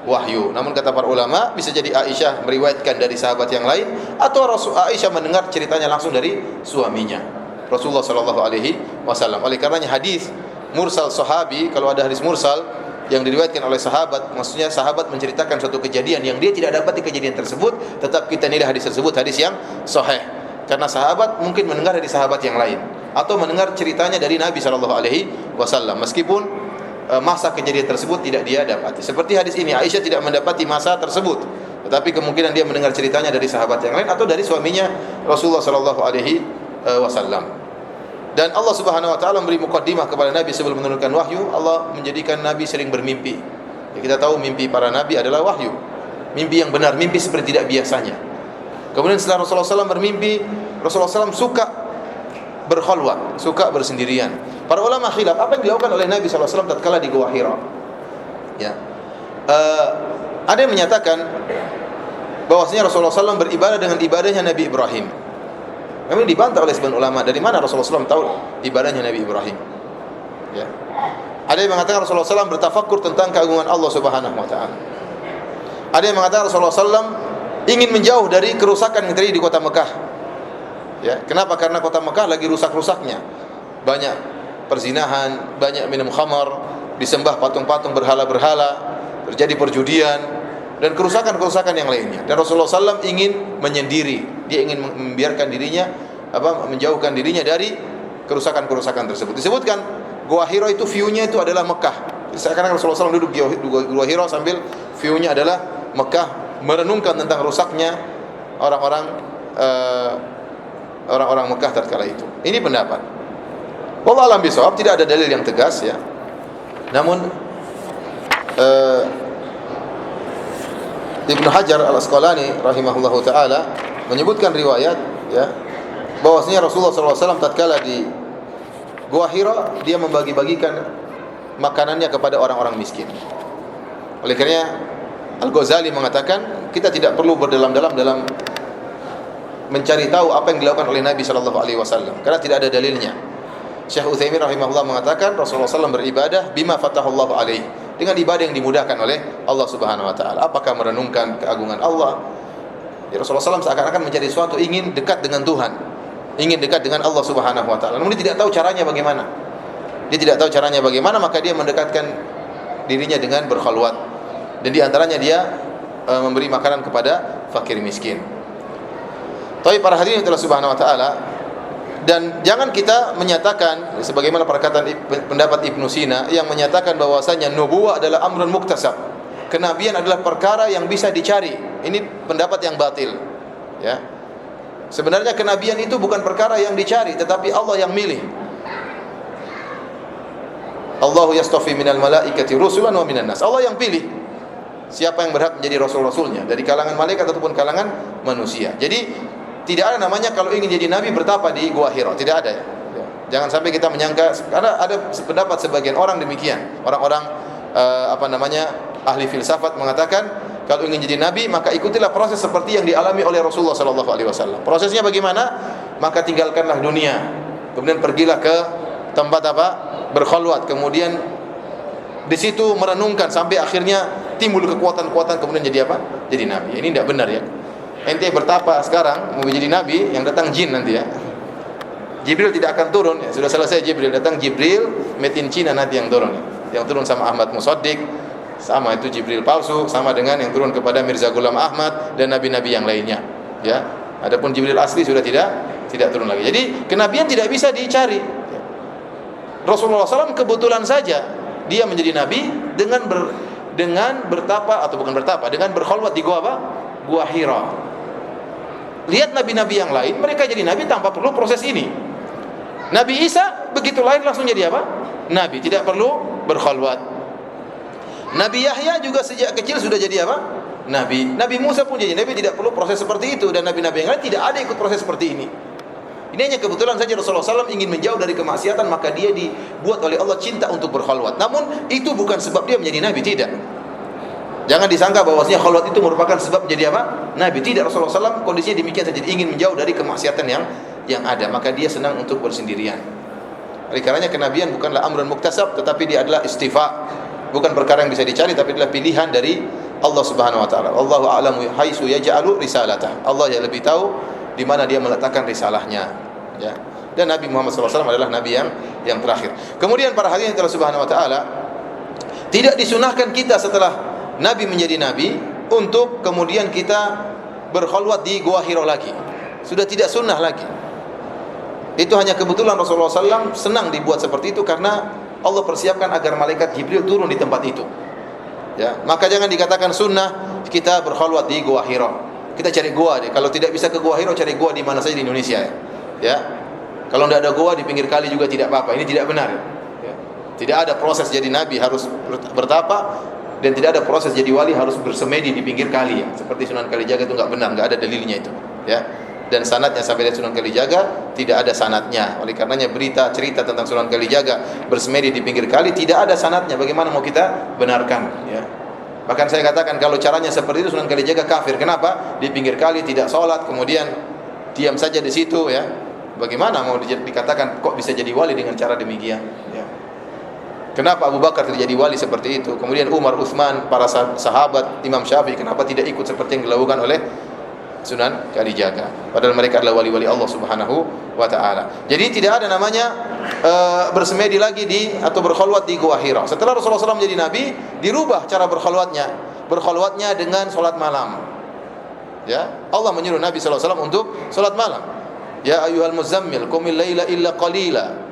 [SPEAKER 2] Wahyu. Namun kata para ulama, bisa jadi Aisyah meriwayatkan dari sahabat yang lain, atau Aisyah mendengar ceritanya langsung dari suaminya Rasulullah sallallahu alaihi wasallam. Oleh karenanya hadis mursal sahabi, kalau ada hadis mursal yang diriwayatkan oleh sahabat, maksudnya sahabat menceritakan suatu kejadian yang dia tidak dapati kejadian tersebut, tetap kita nilai hadis tersebut hadis yang sahih. Karena sahabat mungkin mendengar dari sahabat yang lain, atau mendengar ceritanya dari Nabi sallallahu alaihi wasallam, meskipun masa kejadian tersebut tidak dia dapati. Seperti hadis ini, Aisyah tidak mendapati masa tersebut, tetapi kemungkinan dia mendengar ceritanya dari sahabat yang lain atau dari suaminya Rasulullah sallallahu alaihi wasallam. Dan Allah Subhanahu wa taala memberi mukaddimah kepada Nabi sebelum menurunkan wahyu. Allah menjadikan Nabi sering bermimpi. Ya, kita tahu mimpi para nabi adalah wahyu. Mimpi yang benar, mimpi seperti tidak biasanya. Kemudian setelah Rasulullah SAW bermimpi, Rasulullah SAW suka berkhalwat, suka bersendirian. Para ulama khilaf apa yang dilakukan oleh Nabi SAW tatkala di Gua Hira. Ya, ada yang menyatakan bahwasanya Rasulullah SAW beribadah dengan ibadahnya Nabi Ibrahim. Memang dibantah oleh sebagian ulama, dari mana Rasulullah SAW tahu ibadahnya Nabi Ibrahim. Ya, ada yang mengatakan Rasulullah SAW bertafakkur tentang keagungan Allah Subhanahu wa taala. Ada yang mengatakan Rasulullah SAW ingin menjauh dari kerusakan yang terjadi di kota Mekah. Ya, kenapa? Karena kota Mekah lagi rusak-rusaknya. Banyak perzinahan, banyak minum khamar, disembah patung-patung berhala-berhala, terjadi perjudian dan kerusakan-kerusakan yang lainnya. Dan Rasulullah SAW ingin menyendiri. Dia ingin membiarkan dirinya, menjauhkan dirinya dari kerusakan-kerusakan tersebut. Disebutkan Gua Hira itu view-nya itu adalah Mekah. Seakan-akan Rasulullah SAW duduk di Gua Hira sambil view-nya adalah Mekah, merenungkan tentang rusaknya orang-orang Mekah tatkala itu. Ini pendapat. Wallahu a'lam bishawab, tidak ada dalil yang tegas, ya. Namun Ibnu Hajar Al-Asqalani rahimahullahu taala menyebutkan riwayat, ya, bahwasanya Rasulullah SAW tatkala di Gua Hira dia membagi-bagikan makanannya kepada orang-orang miskin. Oleh karenanya Al-Ghazali mengatakan kita tidak perlu berdalam-dalam dalam mencari tahu apa yang dilakukan oleh Nabi sallallahu alaihi wasallam karena tidak ada dalilnya. Syekh Utsaimin rahimahullah mengatakan Rasulullah SAW beribadah bima fatahullahu alaihi, dengan ibadah yang dimudahkan oleh Allah Subhanahu wa taala. Apakah merenungkan keagungan Allah? Ya, Rasulullah SAW seakan-akan mencari sesuatu, ingin dekat dengan Tuhan, ingin dekat dengan Allah Subhanahu wa taala. Namun dia tidak tahu caranya bagaimana. Dia tidak tahu caranya bagaimana, maka dia mendekatkan dirinya dengan berkhalwat. Dan di antaranya dia memberi makanan kepada fakir miskin. Tapi para hadirin Allah Subhanahu wa taala, dan jangan kita menyatakan sebagaimana perkataan pendapat Ibnu Sina yang menyatakan bahwasanya nubuwah adalah amrun muktasab. kenabian adalah perkara yang bisa dicari. Ini pendapat yang batil. Ya. Sebenarnya kenabian itu bukan perkara yang dicari, tetapi Allah yang milih. Allahu yastafi minal malaikati rusulan wa minan nas. Allah yang pilih siapa yang berhak menjadi rasul-rasulnya dari kalangan malaikat ataupun kalangan manusia. Jadi tidak ada namanya kalau ingin jadi nabi bertapa di Gua Hira, tidak ada ya. Jangan sampai kita menyangka, karena ada pendapat sebagian orang demikian. Orang-orang ahli filsafat mengatakan kalau ingin jadi nabi maka ikutilah proses seperti yang dialami oleh Rasulullah sallallahu alaihi wasallam. Prosesnya bagaimana? Maka tinggalkanlah dunia. Kemudian pergilah ke tempat berkhalwat, kemudian di situ merenungkan sampai akhirnya timbul kekuatan-kekuatan, kemudian jadi Jadi nabi. Ini tidak benar ya. Ente bertapa sekarang mau jadi nabi, yang datang jin nanti ya. Jibril tidak akan turun ya. Sudah selesai Jibril, datang Jibril made in China nanti yang turun ya. Yang turun sama Ahmad Musaddiq, sama itu Jibril palsu, sama dengan yang turun kepada Mirza Ghulam Ahmad dan nabi-nabi yang lainnya ya. Adapun Jibril asli sudah tidak turun lagi. Jadi kenabian tidak bisa dicari. Rasulullah SAW kebetulan saja dia menjadi nabi dengan bertapa atau bukan bertapa, dengan berkhalwat di Gua Hira. Lihat nabi-nabi yang lain, mereka jadi nabi tanpa perlu proses ini. Nabi Isa begitu lahir langsung jadi nabi, tidak perlu berkhalwat. Nabi Yahya juga sejak kecil sudah jadi nabi. Nabi Musa pun jadi nabi, tidak perlu proses seperti itu, dan nabi-nabi yang lain tidak ada ikut proses seperti ini. Ini hanya kebetulan saja Rasulullah SAW ingin menjauh dari kemaksiatan, maka dia dibuat oleh Allah cinta untuk berkhalwat. Namun itu bukan sebab dia menjadi nabi, tidak. Jangan disangka bahwasanya khalwat itu merupakan sebab menjadi nabi. Tidak, Rasulullah SAW kondisinya demikian saja, ingin menjauh dari kemaksiatan yang ada, maka dia senang untuk bersendirian. Oleh karenanya kenabian bukanlah amrun muktasab, tetapi dia adalah istifa. Bukan perkara yang bisa dicari, tapi adalah pilihan dari Allah Subhanahu wa taala. Allahu a'lamu haitsu yaj'alu risalatah. Allah yang lebih tahu di mana dia meletakkan risalahnya, ya. Dan Nabi Muhammad SAW adalah nabi yang terakhir. Kemudian para hadirin Allah Subhanahu wa taala, tidak disunahkan kita setelah nabi menjadi nabi untuk kemudian kita berkhalwat di Gua Hira lagi. Sudah tidak sunnah lagi. Itu hanya kebetulan Rasulullah SAW senang dibuat seperti itu karena Allah persiapkan agar malaikat Jibril turun di tempat itu. Ya, maka jangan dikatakan sunnah kita berkhalwat di Gua Hira. Kita cari gua deh. Kalau tidak bisa ke Gua Hira, cari gua di mana saja di Indonesia ya. Ya. Kalau tidak ada gua di pinggir kali juga tidak apa-apa. Ini tidak benar. Ya. Tidak ada proses jadi nabi harus bertapa, dan tidak ada proses jadi wali harus bersemedi di pinggir kali ya. Seperti Sunan Kalijaga itu enggak benar, enggak ada dalilnya itu. Ya. Dan sanadnya sampai dari Sunan Kalijaga tidak ada sanadnya. Oleh karenanya berita cerita tentang Sunan Kalijaga bersemedi di pinggir kali tidak ada sanadnya. Bagaimana mau kita benarkan? Ya. Bahkan saya katakan kalau caranya seperti itu Sunan Kalijaga kafir. Kenapa? Di pinggir kali tidak sholat, kemudian diam saja di situ ya. Bagaimana mau dikatakan kok bisa jadi wali dengan cara demikian? Ya. Kenapa Abu Bakar tidak jadi wali seperti itu? Kemudian Umar, Utsman, para sahabat, Imam Syafi'i kenapa tidak ikut seperti yang dilakukan oleh Sunan Kalijaga? Padahal mereka adalah wali-wali Allah Subhanahu wa taala. Jadi tidak ada namanya bersemedi lagi atau berkhalwat di Gua Hira. Setelah Rasulullah SAW menjadi nabi, dirubah cara berkhalwatnya. Berkhalwatnya dengan salat malam. Ya, Allah menyuruh Nabi sallallahu alaihi wasallam untuk salat malam. Ya ayyuhal muzammil qumil laila illa qalila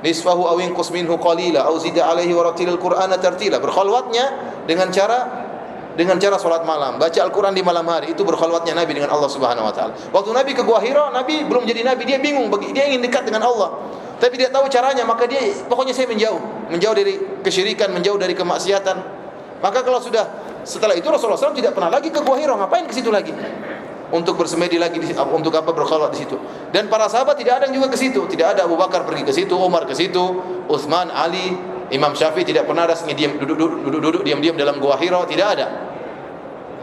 [SPEAKER 2] nisfahu aw inqus minhu qalila aw zid alaihi wa rattilil qur'ana tartila. Berkhalwatnya dengan cara salat malam, baca Al-Qur'an di malam hari, itu berkhalwatnya Nabi dengan Allah Subhanahu wa taala. Waktu Nabi ke Gua Hira, Nabi belum jadi nabi, dia bingung, dia ingin dekat dengan Allah. Tapi dia tahu caranya, maka dia pokoknya saya menjauh dari kesyirikan, menjauh dari kemaksiatan. Maka kalau setelah itu Rasulullah SAW tidak pernah lagi ke Gua Hira, ngapain ke situ lagi? Untuk bersemedi lagi untuk apa berkhalwat di situ. Dan para sahabat tidak ada yang juga ke situ. Tidak ada Abu Bakar pergi ke situ, Umar ke situ, Utsman, Ali, Imam Syafi'i tidak pernah ada duduk diam-diam dalam Gua Hira, tidak ada.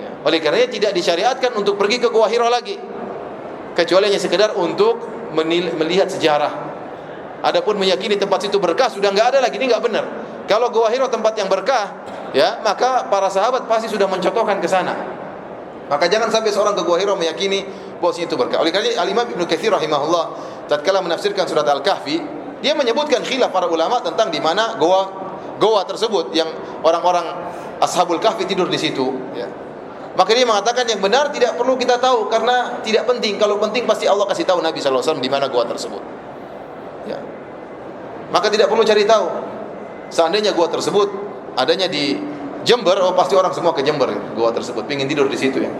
[SPEAKER 2] Ya. Oleh karenanya tidak disyariatkan untuk pergi ke Gua Hira lagi. Kecuali hanya sekedar untuk melihat sejarah. Adapun meyakini tempat situ berkah sudah enggak ada lagi, ini enggak benar. Kalau Gua Hira tempat yang berkah, ya, maka para sahabat pasti sudah mencontohkan ke sana. Maka jangan sampai seorang ke Gua Hira meyakini bahwa itu berkah. Oleh karena Al-Imam Ibnu Katsir rahimahullah tatkala menafsirkan surat Al-Kahfi, dia menyebutkan khilaf para ulama tentang di mana goa tersebut yang orang-orang Ashabul Kahfi tidur di situ, ya. Maka dia mengatakan yang benar tidak perlu kita tahu karena tidak penting. Kalau penting pasti Allah kasih tahu Nabi sallallahu alaihi wasallam di mana goa tersebut. Ya. Maka tidak perlu cari tahu. Seandainya gua tersebut adanya di Jember, oh pasti orang semua ke Jember gua tersebut, pingin tidur di situ ya.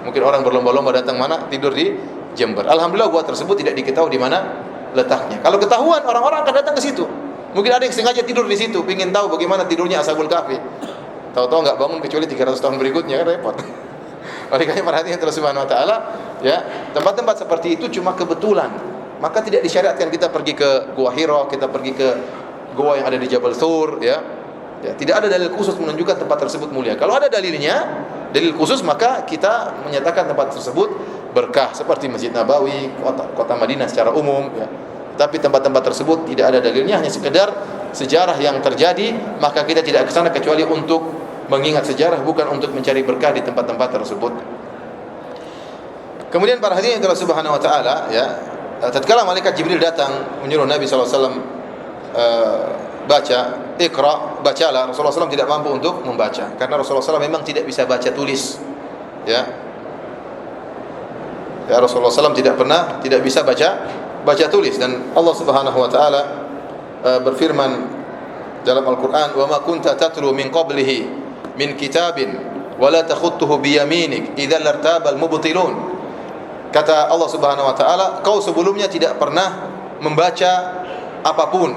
[SPEAKER 2] Mungkin orang berlomba-lomba datang mana, tidur di Jember. Alhamdulillah gua tersebut tidak diketahui di mana letaknya. Kalau ketahuan, orang-orang akan datang ke situ. Mungkin ada yang sengaja tidur di situ, pingin tahu bagaimana tidurnya Ashabul Kahfi. Tahu-tahu enggak bangun kecuali 300 tahun berikutnya, kan repot. Oleh karena perhatian Allah Subhanahu wa taala, ya, tempat-tempat seperti itu cuma kebetulan. Maka tidak disyariatkan kita pergi ke Gua Hira, kita pergi ke gua yang ada di Jabal Thur, ya. Ya, tidak ada dalil khusus menunjukkan tempat tersebut mulia. Kalau ada dalilnya, dalil khusus, maka kita menyatakan tempat tersebut berkah seperti Masjid Nabawi, kota Madinah secara umum, ya. Tapi tempat-tempat tersebut tidak ada dalilnya, hanya sekedar sejarah yang terjadi, maka kita tidak ke sana kecuali untuk mengingat sejarah, bukan untuk mencari berkah di tempat-tempat tersebut. Kemudian para hadirin Allah Subhanahu wa taala, ya, tatkala malaikat Jibril datang menyuruh Nabi sallallahu alaihi wasallam baca, Iqra, bacalah. Rasulullah SAW tidak mampu untuk membaca karena Rasulullah SAW memang tidak bisa baca tulis, ya. Ya, Rasulullah SAW tidak bisa baca tulis, dan Allah Subhanahu wa taala berfirman dalam Al-Qur'an, "Wa ma kunta tatlu min qablihi min kitabin wa la takhutuhu bi yaminik idzal lartabal mubtilun." Kata Allah Subhanahu wa taala, kau sebelumnya tidak pernah membaca apapun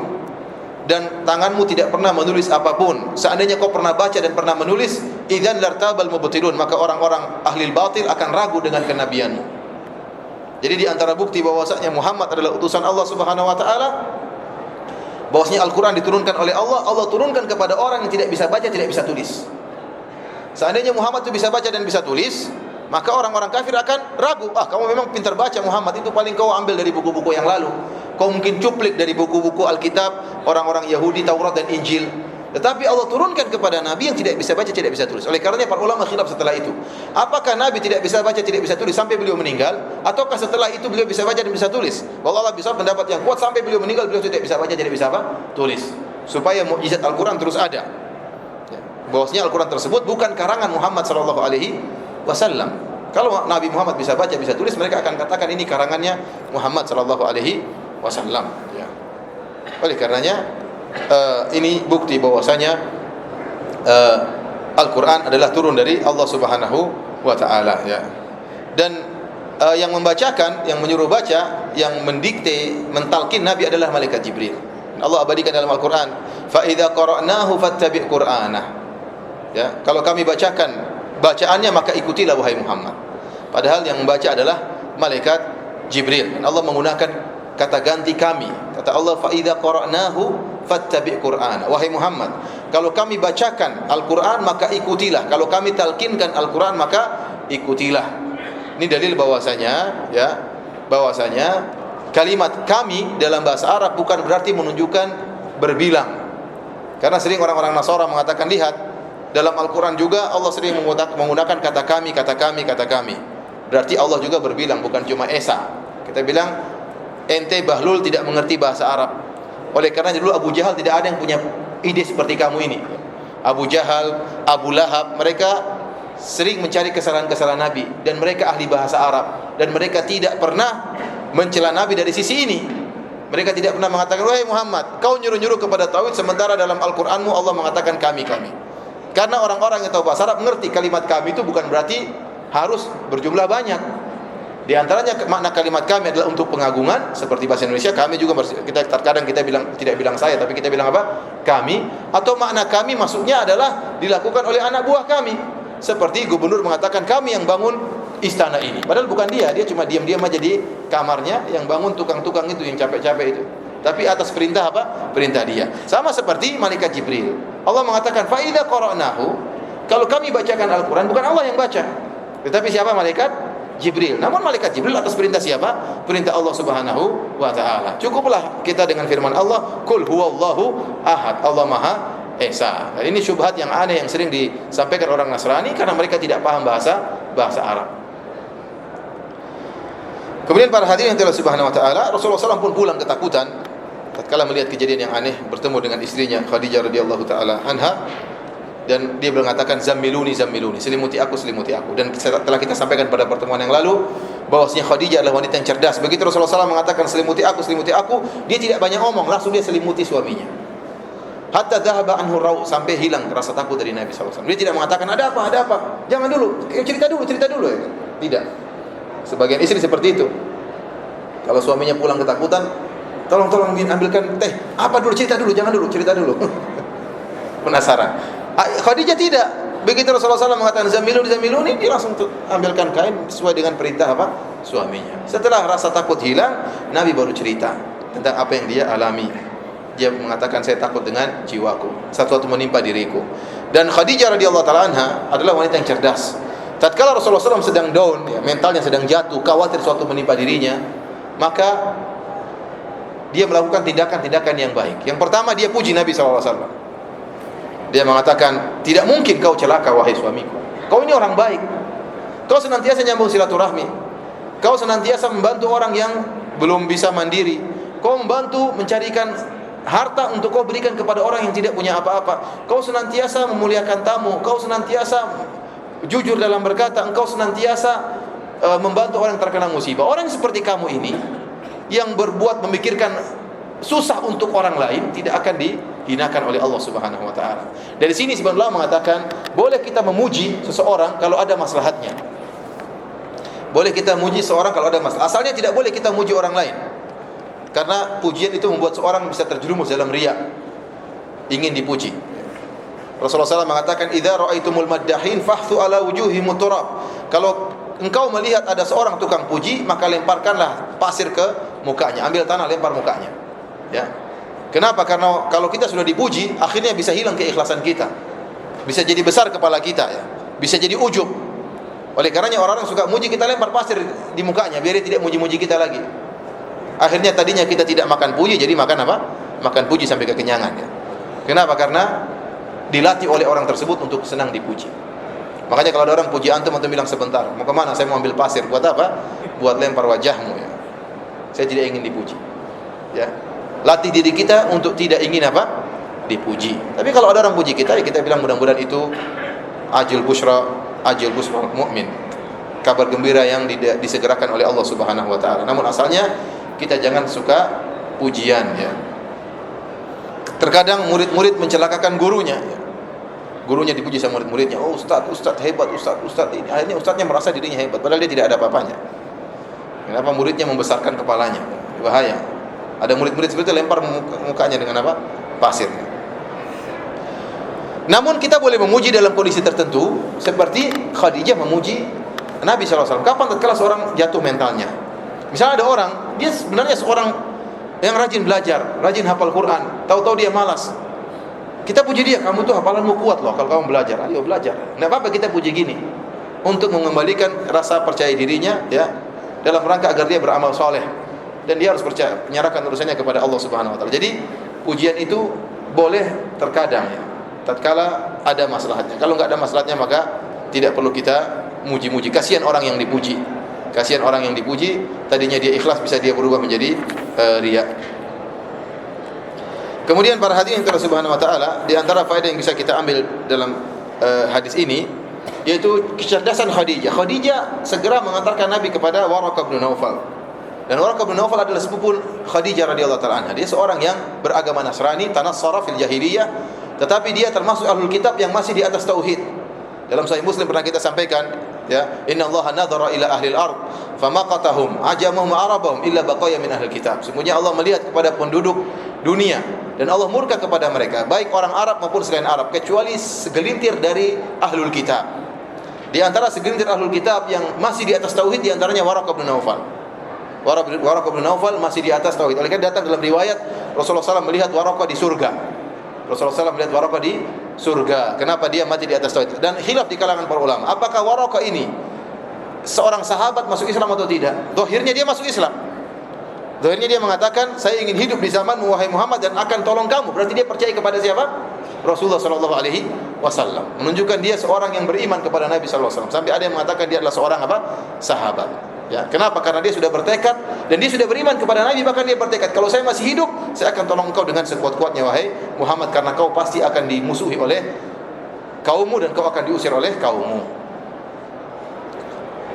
[SPEAKER 2] dan tanganmu tidak pernah menulis apapun. Seandainya kau pernah baca dan pernah menulis, idzan lartabal mubtilun, maka orang-orang ahli batil akan ragu dengan kenabianmu. Jadi di antara bukti bahwasanya Muhammad adalah utusan Allah Subhanahu wa taala, bahwasanya Al-Qur'an diturunkan oleh Allah, Allah turunkan kepada orang yang tidak bisa baca, tidak bisa tulis. Seandainya Muhammad itu bisa baca dan bisa tulis, maka orang-orang kafir akan ragu, kamu memang pintar baca Muhammad, itu paling kau ambil dari buku-buku yang lalu. Kau mungkin cuplik dari buku-buku Alkitab orang-orang Yahudi, Taurat dan Injil. Tetapi Allah turunkan kepada Nabi yang tidak bisa baca, tidak bisa tulis. Oleh karenanya para ulama khilaf setelah itu. Apakah Nabi tidak bisa baca, tidak bisa tulis sampai beliau meninggal, ataukah setelah itu beliau bisa baca dan bisa tulis? Wallahu bisa pendapat yang kuat sampai beliau meninggal beliau tidak bisa baca, tidak bisa tulis. Supaya mukjizat Al-Qur'an terus ada. Ya. Bahwasanya Al-Qur'an tersebut bukan karangan Muhammad sallallahu alaihi wasallam. Kalau Nabi Muhammad bisa baca, bisa tulis, mereka akan katakan ini karangannya Muhammad sallallahu alaihi wasallam, ya. Oleh karenanya ini bukti bahwasanya Al-Qur'an adalah turun dari Allah Subhanahu wa taala, ya. Dan yang membacakan, yang menyuruh baca, yang mendikte, mentalkin Nabi adalah malaikat Jibril. Allah abadikan dalam Al-Qur'an, fa idza qara'nahu fattabi' qur'anah. Ya, kalau kami bacakan bacaannya maka ikutilah wahai Muhammad. Padahal yang membaca adalah malaikat Jibril. Dan Allah menggunakan kata ganti kami. Kata Allah, fa idza qara'nahu fattabi' qur'ana. Wahai Muhammad, kalau kami bacakan Al-Qur'an maka ikutilah. Kalau kami talqinkan Al-Qur'an maka ikutilah. Ini dalil bahwasanya, ya, bahwasanya kalimat kami dalam bahasa Arab bukan berarti menunjukkan berbilang. Karena sering orang-orang Nasara mengatakan, lihat, dalam Al-Qur'an juga Allah sering menggunakan kata kami, kata kami, kata kami. Berarti Allah juga berbilang, bukan cuma esa. Kita bilang ente bahlul tidak mengerti bahasa Arab. Oleh karena dulu Abu Jahal tidak ada yang punya ide seperti kamu ini. Abu Jahal, Abu Lahab, mereka sering mencari kesalahan-kesalahan Nabi dan mereka ahli bahasa Arab dan mereka tidak pernah mencela Nabi dari sisi ini. Mereka tidak pernah mengatakan, wahai Muhammad, kau nyuruh-nyuruh kepada tauhid sementara dalam Al-Qur'anmu Allah mengatakan kami. Karena orang-orang yang tahu bahasa Arab mengerti kalimat kami itu bukan berarti harus berjumlah banyak. Di antaranya makna kalimat kami adalah untuk pengagungan, seperti bahasa Indonesia kami juga kita terkadang kita bilang tidak bilang saya, tapi kita bilang apa? Kami. Atau makna kami maksudnya adalah dilakukan oleh anak buah kami. Seperti gubernur mengatakan kami yang bangun istana ini. Padahal bukan dia cuma diam-diam aja di kamarnya, yang bangun tukang-tukang itu yang capek-capek itu. Tapi atas perintah apa? Perintah dia. Sama seperti malaikat Jibril. Allah mengatakan fa idza qara'nahu, kalau kami bacakan Al-Qur'an bukan Allah yang baca. Tetapi siapa? Malaikat Jibril. Namun malaikat Jibril atas perintah siapa? Perintah Allah Subhanahu wa taala. Cukuplah kita dengan firman Allah, "Qul huwallahu ahad." Allah Maha Esa. Dan ini syubhat yang aneh yang sering disampaikan orang Nasrani karena mereka tidak paham bahasa Arab. Kemudian para hadirin yang Allah Subhanahu wa taala, Rasulullah SAW pun pulang ketakutan tatkala melihat kejadian yang aneh bertemu dengan istrinya Khadijah radhiyallahu taala anha. Dan dia mengatakan zammiluni, selimuti aku. Dan telah kita sampaikan pada pertemuan yang lalu bahwasanya Khadijah adalah wanita yang cerdas. Begitu Rasulullah SAW mengatakan selimuti aku, dia tidak banyak ngomong, langsung dia selimuti suaminya. hatta dhahaba anhu raw, sampai hilang rasa takut dari Nabi SAW. Dia tidak mengatakan ada apa, jangan dulu, cerita dulu ya. Tidak. Sebagian istri seperti itu. Kalau suaminya pulang ketakutan, tolong ambilkan teh. Apa dulu, cerita dulu, jangan dulu, cerita dulu. Penasaran. Khadijah tidak. Begitu Rasulullah SAW mengatakan zamiluni, dia langsung ambilkan kain sesuai dengan perintah suaminya. Setelah rasa takut hilang, Nabi baru cerita tentang apa yang dia alami. Dia mengatakan, saya takut dengan jiwaku, sesuatu menimpa diriku. Dan Khadijah radhiyallahu taala anha adalah wanita yang cerdas. Tatkala Rasulullah SAW sedang down, ya, mentalnya sedang jatuh, khawatir sesuatu menimpa dirinya, maka dia melakukan tindakan-tindakan yang baik. Yang pertama, dia puji Nabi SAW. Dia mengatakan, tidak mungkin kau celaka wahai suamiku. Kau ini orang baik. Kau senantiasa nyambung silaturahmi. Kau senantiasa membantu orang yang belum bisa mandiri. Kau membantu mencarikan harta untuk kau berikan kepada orang yang tidak punya apa-apa. Kau senantiasa memuliakan tamu. Kau senantiasa jujur dalam berkata. Engkau senantiasa membantu orang yang terkena musibah. Orang seperti kamu ini yang berbuat memikirkan susah untuk orang lain tidak akan dihinakan oleh Allah Subhanahu wa taala. Dari sini sebenarnya Allah mengatakan, boleh kita memuji seseorang kalau ada maslahatnya. Boleh kita memuji seorang kalau ada masalah. Asalnya tidak boleh kita memuji orang lain. Karena pujian itu membuat seorang bisa terjerumus dalam riya, ingin dipuji. Rasulullah SAW mengatakan, idza ra'aitumul maddahin fahthu ala wujuhihim turab. Kalau engkau melihat ada seorang tukang puji, maka lemparkanlah pasir ke mukanya, ambil tanah lempar mukanya. Ya. Kenapa? Karena kalau kita sudah dipuji, akhirnya bisa hilang keikhlasan kita. Bisa jadi besar kepala kita, ya. Bisa jadi ujub. Oleh karenanya orang-orang suka muji, kita lempar pasir di mukanya biar dia tidak muji-muji kita lagi. Akhirnya tadinya kita tidak makan puji, jadi makan apa? Makan puji sampai kekenyangan, ya. Kenapa? Karena dilatih oleh orang tersebut untuk senang dipuji. Makanya kalau ada orang puji antum bilang, sebentar, mau kemana? Saya mau ambil pasir. Buat apa? Buat lempar wajahmu, ya. Saya tidak ingin dipuji, ya. Latih diri kita untuk tidak ingin apa? Dipuji. Tapi kalau ada orang puji kita, ya kita bilang mudah-mudahan itu ajil busra mukmin, kabar gembira yang disegerakan oleh Allah Subhanahu wa taala. Namun asalnya kita jangan suka pujian, ya. Terkadang murid-murid mencelakakan gurunya, ya. Gurunya dipuji sama murid-muridnya, oh ustaz hebat, ustaz ini. Akhirnya ustaznya merasa dirinya hebat, padahal dia tidak ada apa-apanya. Kenapa? Muridnya membesarkan kepalanya. Bahaya. Ada murid-murid seperti itu lempar mukanya dengan apa? Pasir. Namun kita boleh memuji dalam kondisi tertentu, seperti Khadijah memuji Nabi SAW. Kapan tatkala seorang jatuh mentalnya? Misalnya ada orang, dia sebenarnya seorang yang rajin belajar, rajin hafal Quran, tahu-tahu dia malas. Kita puji dia, kamu tuh hafalanmu kuat loh kalau kamu belajar. Ayo belajar. Enggak apa-apa kita puji gini, untuk mengembalikan rasa percaya dirinya, ya, dalam rangka agar dia beramal soleh. Dan dia harus percaya, menyerahkan urusannya kepada Allah Subhanahu wa taala. Jadi pujian itu boleh terkadang, ya, tatkala ada maslahatnya. Kalau enggak ada maslahatnya maka tidak perlu kita muji-muji. Kasihan orang yang dipuji. Kasihan orang yang dipuji, tadinya dia ikhlas bisa dia berubah menjadi riya. Kemudian para hadirin yang Subhanahu wa taala, di antara faedah yang bisa kita ambil dalam hadis ini yaitu kecerdasan Khadijah. Khadijah segera mengantarkan Nabi kepada Waraqah bin Naufal. Dan Waraqah bin Naufal adalah sepupu Khadijah radhiyallahu taala anha. Dia seorang yang beragama Nasrani, tanassara fil jahiliyah, tetapi dia termasuk ahlul kitab yang masih di atas tauhid. Dalam Sahih Muslim pernah kita sampaikan, ya, innallaha nadhara ila ahli al-ard famaqatahum ajamahum arabahum illa baqaya min ahli kitab. Sesungguhnya Allah melihat kepada penduduk dunia dan Allah murka kepada mereka, baik orang Arab maupun selain Arab, kecuali segelintir dari ahlul kitab. Di antara segelintir ahlul kitab yang masih di atas tauhid, di antaranya Waraqah bin Naufal. Waraqah bin Naufal masih di atas tauhid. Oleh karena datang dalam riwayat Rasulullah SAW melihat Waraqah di surga. Rasulullah SAW melihat Waraqah di surga. Kenapa dia mati di atas tauhid? Dan khilaf di kalangan para ulama, apakah Waraqah ini seorang sahabat masuk Islam atau tidak? Zahirnya dia masuk Islam. Zahirnya dia mengatakan, saya ingin hidup di zamanmu wahai Muhammad dan akan tolong kamu. Berarti dia percaya kepada siapa? Rasulullah SAW. Menunjukkan dia seorang yang beriman kepada Nabi SAW. Sampai ada yang mengatakan dia adalah seorang apa? Sahabat. Ya, kenapa? Karena dia sudah bertekad dan dia sudah beriman kepada Nabi. Bahkan dia bertekad, kalau saya masih hidup, saya akan tolong engkau dengan sekuat-kuatnya wahai Muhammad, karena kau pasti akan dimusuhi oleh kaummu dan kau akan diusir oleh kaummu.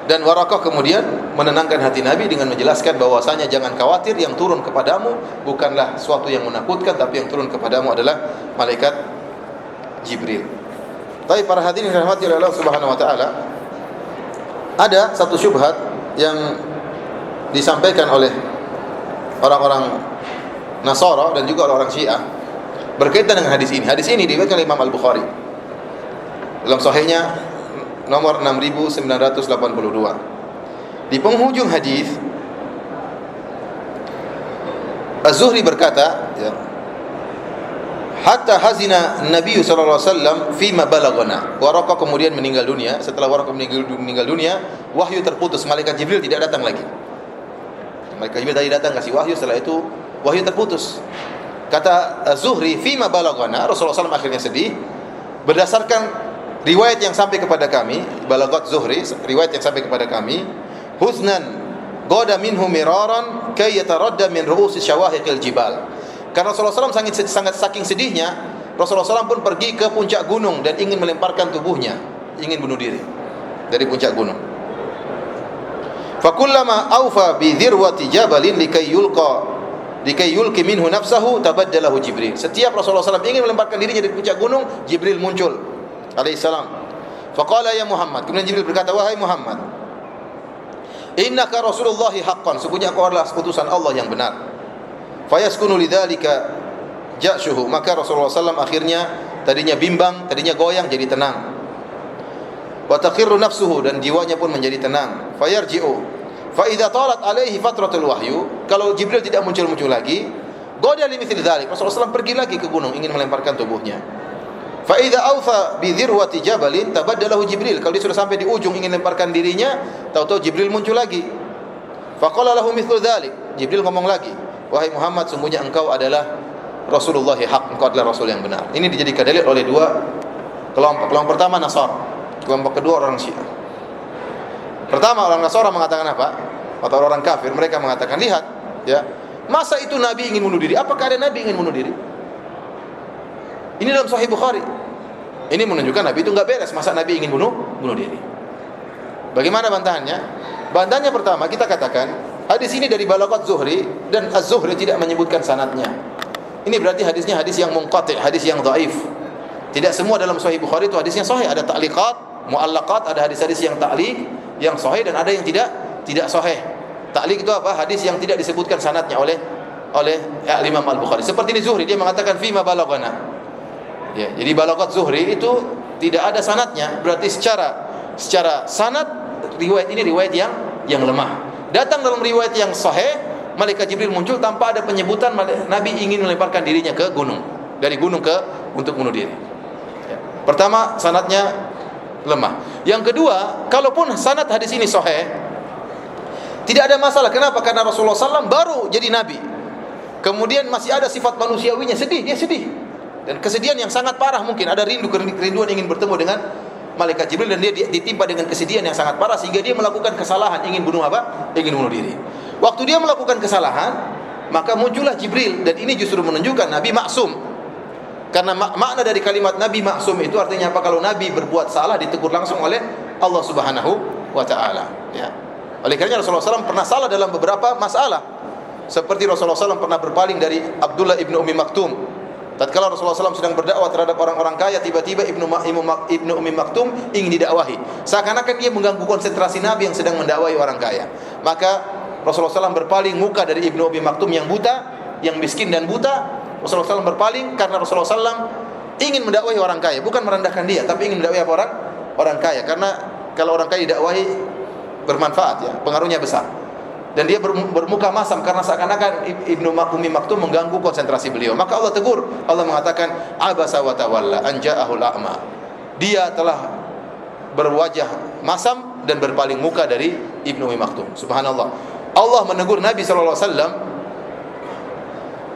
[SPEAKER 2] Dan Waraqah kemudian menenangkan hati Nabi dengan menjelaskan bahwasanya jangan khawatir, yang turun kepadamu bukanlah suatu yang menakutkan, tapi yang turun kepadamu adalah malaikat Jibril. Tapi para hadirin yang dirahmati oleh Allah Subhanahu wa taala, ada satu syubhat yang disampaikan oleh orang-orang Nasara dan juga orang-orang Syiah berkaitan dengan hadis ini. Hadis ini diriwayatkan oleh Imam Al-Bukhari dalam sahihnya nomor 6982. Di penghujung hadis Az-Zuhri berkata, ya, hatta hazina Nabi sallallahu alaihi wasallam fima balagana. Waraqah kemudian meninggal dunia. Setelah Waraqah meninggal dunia, wahyu terputus, malaikat Jibril tidak datang lagi. Malaikat Jibril tadi datang kasih wahyu, setelah itu wahyu terputus. Kata Az-Zuhri, fima balagana, Rasulullah SAW akhirnya sedih berdasarkan riwayat yang sampai kepada kami, balagat Zuhri, riwayat yang sampai kepada kami, huznan goda minhu miraran kay yataradda min ru'usi syawahiqil jibal. Karena Rasulullah SAW sangat saking sedihnya, Rasulullah SAW pun pergi ke puncak gunung dan ingin melemparkan tubuhnya, ingin bunuh diri dari puncak gunung. Fakullama awfa bi dhirwati jabalin likay yulqi minhu nafsahu tabaddalahu Jibril. Setiap Rasulullah SAW ingin melemparkan dirinya dari puncak gunung, Jibril muncul alaihissalam. Faqala ya Muhammad, kemudian Jibril berkata, wahai Muhammad, innaka Rasulullahi haqqan, sesungguhnya kau adalah utusan Allah yang benar. Fayaskunu lidzalika ja'shuhu, maka Rasulullah SAW akhirnya tadinya bimbang, tadinya goyang jadi tenang. Wa taqirru nafsuhu, dan jiwanya pun menjadi tenang. Fayarji'u, fa idza talat alaihi fatratul wahyu, kalau Jibril tidak muncul-muncul lagi, goda limithli dzalik, Rasulullah SAW pergi lagi ke gunung ingin melemparkan tubuhnya. Fa idza awfa bi dhirwati jabalin tabaddalahu Jibril, kalau dia sudah sampai di ujung ingin lemparkan dirinya, tahu-tahu Jibril muncul lagi. Faqala lahu mithlu dzalik, Jibril ngomong lagi, wahai Muhammad, sungguhnya engkau adalah Rasulullah haq, engkau adalah Rasul yang benar. Ini dijadikan dalil oleh dua kelompok. Kelompok pertama Nasara, kelompok kedua orang Syiah. Pertama orang Nasara mengatakan apa? Atau orang kafir, mereka mengatakan, lihat, ya, masa itu Nabi ingin bunuh diri? Apakah ada Nabi ingin bunuh diri? Ini dalam Sahih Bukhari. Ini menunjukkan Nabi itu enggak beres. Masa Nabi ingin bunuh diri? Bagaimana bantahannya? Bantahannya pertama, kita katakan hadis ini dari balagat Zuhri, dan Az-Zuhri tidak menyebutkan sanadnya. Ini berarti hadisnya hadis yang munqati', hadis yang dhaif. Tidak semua dalam Sahih Bukhari itu hadisnya sahih. Ada ta'liqat, mu'allaqat, ada hadis-hadis yang ta'liq, yang sahih, dan ada yang tidak sahih. Ta'liq itu apa? Hadis yang tidak disebutkan sanadnya oleh Imam Al-Bukhari. Seperti ini Zuhri, dia mengatakan fima balagana. Ya, jadi balagat Zuhri itu tidak ada sanadnya. Berarti secara sanad riwayat ini riwayat yang lemah. Datang dalam riwayat yang sahih, malaikat Jibril muncul tanpa ada penyebutan Nabi ingin melemparkan dirinya ke gunung, dari gunung untuk bunuh diri. Ya. Pertama, sanadnya lemah. Yang kedua, kalaupun sanad hadis ini sahih, tidak ada masalah. Kenapa? Karena Rasulullah SAW baru jadi Nabi. Kemudian masih ada sifat manusiawinya, dia sedih. Dan kesedihan yang sangat parah, mungkin ada kerinduan ingin bertemu dengan malaikat Jibril, dan dia ditimpa dengan kesedihan yang sangat parah sehingga dia melakukan kesalahan, ingin bunuh diri. Waktu dia melakukan kesalahan, maka muncullah Jibril, dan ini justru menunjukkan Nabi maksum. Karena makna dari kalimat Nabi maksum itu artinya apa? Kalau Nabi berbuat salah ditegur langsung oleh Allah Subhanahu wa taala, ya. Oleh karena Rasulullah SAW pernah salah dalam beberapa masalah. Seperti Rasulullah SAW pernah berpaling dari Abdullah ibnu Ummi Maktum. Tatkala Rasulullah SAW sedang berdakwah terhadap orang-orang kaya, tiba-tiba Ibnu Ummi Maktum ingin didakwahi. Seakan-akan dia mengganggu konsentrasi Nabi yang sedang mendakwahi orang kaya. Maka Rasulullah SAW berpaling muka dari Ibnu Ummi Maktum yang buta, yang miskin dan buta. Rasulullah SAW berpaling karena Rasulullah SAW ingin mendakwahi orang kaya, bukan merendahkan dia, tapi ingin mendakwahi orang kaya. Karena kalau orang kaya didakwahi bermanfaat, ya, pengaruhnya besar. Dan dia bermuka masam karena seakan-akan Ibnu Ummi Maktum mengganggu konsentrasi beliau. Maka Allah tegur. Allah mengatakan, abasa wa tawalla an ja'ahul a'ma. Dia telah berwajah masam dan berpaling muka dari Ibnu Ummi Maktum. Subhanallah. Allah menegur Nabi sallallahu alaihi wasallam,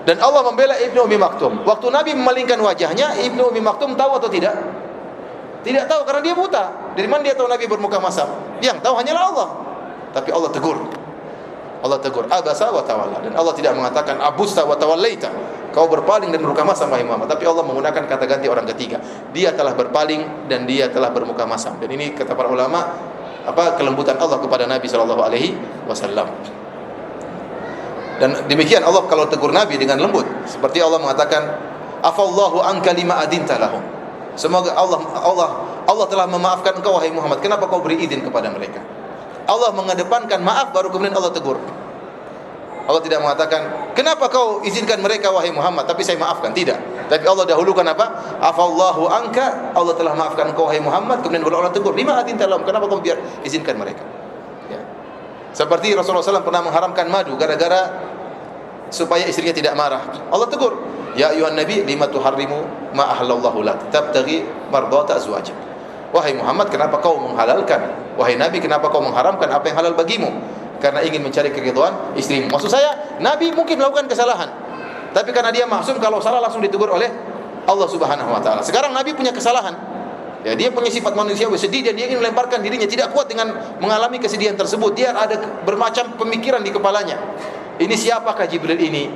[SPEAKER 2] dan Allah membela Ibnu Ummi Maktum. Waktu Nabi memalingkan wajahnya, Ibnu Ummi Maktum tahu atau tidak? Tidak tahu, karena dia buta. Dari mana dia tahu Nabi bermuka masam? Yang tahu hanyalah Allah. Tapi Allah tegur. Abasa wa tawalla. Dan Allah tidak mengatakan abusta wa tawallaita, kau berpaling dan bermuka masam wahai Muhammad. Tapi Allah menggunakan kata ganti orang ketiga. Dia telah berpaling dan dia telah bermuka masam. Dan ini kata para ulama kelembutan Allah kepada Nabi sallallahu alaihi wasallam. Dan demikian Allah kalau tegur Nabi dengan lembut, seperti Allah mengatakan, "Afallahu anka lima adinta lahum." Semoga Allah telah memaafkan engkau wahai Muhammad. Kenapa kau beri izin kepada mereka? Allah mengedepankan maaf baru kemudian Allah tegur. Allah tidak mengatakan, "Kenapa kau izinkan mereka wahai Muhammad tapi saya maafkan?" Tidak. Tapi Allah dahulukan apa? "Afallahu anka." Allah telah maafkan engkau wahai Muhammad, kemudian baru Allah tegur, "Lima adinta lahum." Kenapa kau biar izinkan mereka? Ya. Seperti Rasulullah SAW pernah mengharamkan madu gara-gara supaya istrinya tidak marah. Allah tegur, "Ya ayuhan nabi, lima tuharrimu ma ahallallahu lak, tabtaghi mardata azwajik." Wahai Muhammad, kenapa kau menghalalkan? Wahai Nabi, kenapa kau mengharamkan apa yang halal bagimu? Karena ingin mencari keridhaan istrimu. Maksud saya, Nabi mungkin melakukan kesalahan, tapi karena dia maksum, kalau salah langsung ditegur oleh Allah Subhanahu wa taala. Sekarang Nabi punya kesalahan. Ya, dia punya sifat manusiawi, sedih dan dia ingin melemparkan dirinya, tidak kuat dengan mengalami kesedihan tersebut. Dia ada bermacam pemikiran di kepalanya. Ini siapakah Jibril ini?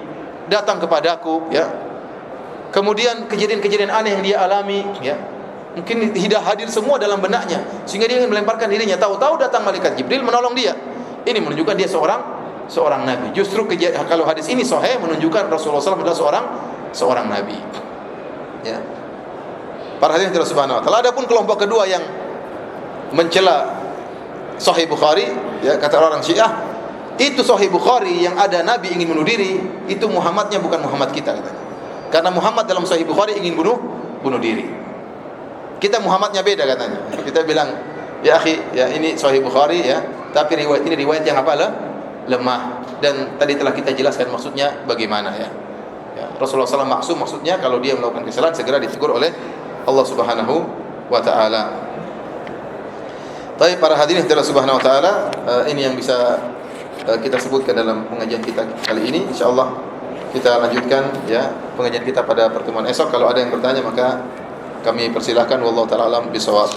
[SPEAKER 2] Datang kepadaku, ya. Kemudian kejadian-kejadian aneh yang dia alami, ya. Mungkin tidak hadir semua dalam benaknya, sehingga dia ingin melemparkan dirinya. Tahu-tahu datang malaikat Jibril menolong dia. Ini menunjukkan dia seorang nabi. Justru kalau hadis ini sahih menunjukkan Rasulullah SAW adalah seorang nabi. Ya. Para hadirin Allah Subhanahu wa taala. Adapun kelompok kedua yang mencela Sahih Bukhari, ya, kata orang Syiah, itu Sahih Bukhari yang ada Nabi ingin bunuh diri, itu Muhammadnya bukan Muhammad kita, katanya. Karena Muhammad dalam Sahih Bukhari ingin bunuh diri. Kita Muhammadnya beda, katanya. Kita bilang, "Ya akhi, ya ini Sahih Bukhari, ya, tapi riwayat ini riwayat yang apa? Lemah." Dan tadi telah kita jelaskan maksudnya bagaimana, ya. Ya, Rasulullah SAW maksum, maksudnya kalau dia melakukan kesalahan segera ditegur oleh Allah Subhanahu wa taala. Baik, para hadirin Allah Subhanahu wa taala, ini yang bisa kita sebutkan dalam pengajian kita kali ini. Insyaallah kita lanjutkan, ya, pengajian kita pada pertemuan esok. Kalau ada yang bertanya maka kami persilahkan. Wallahu taala alam bisawab.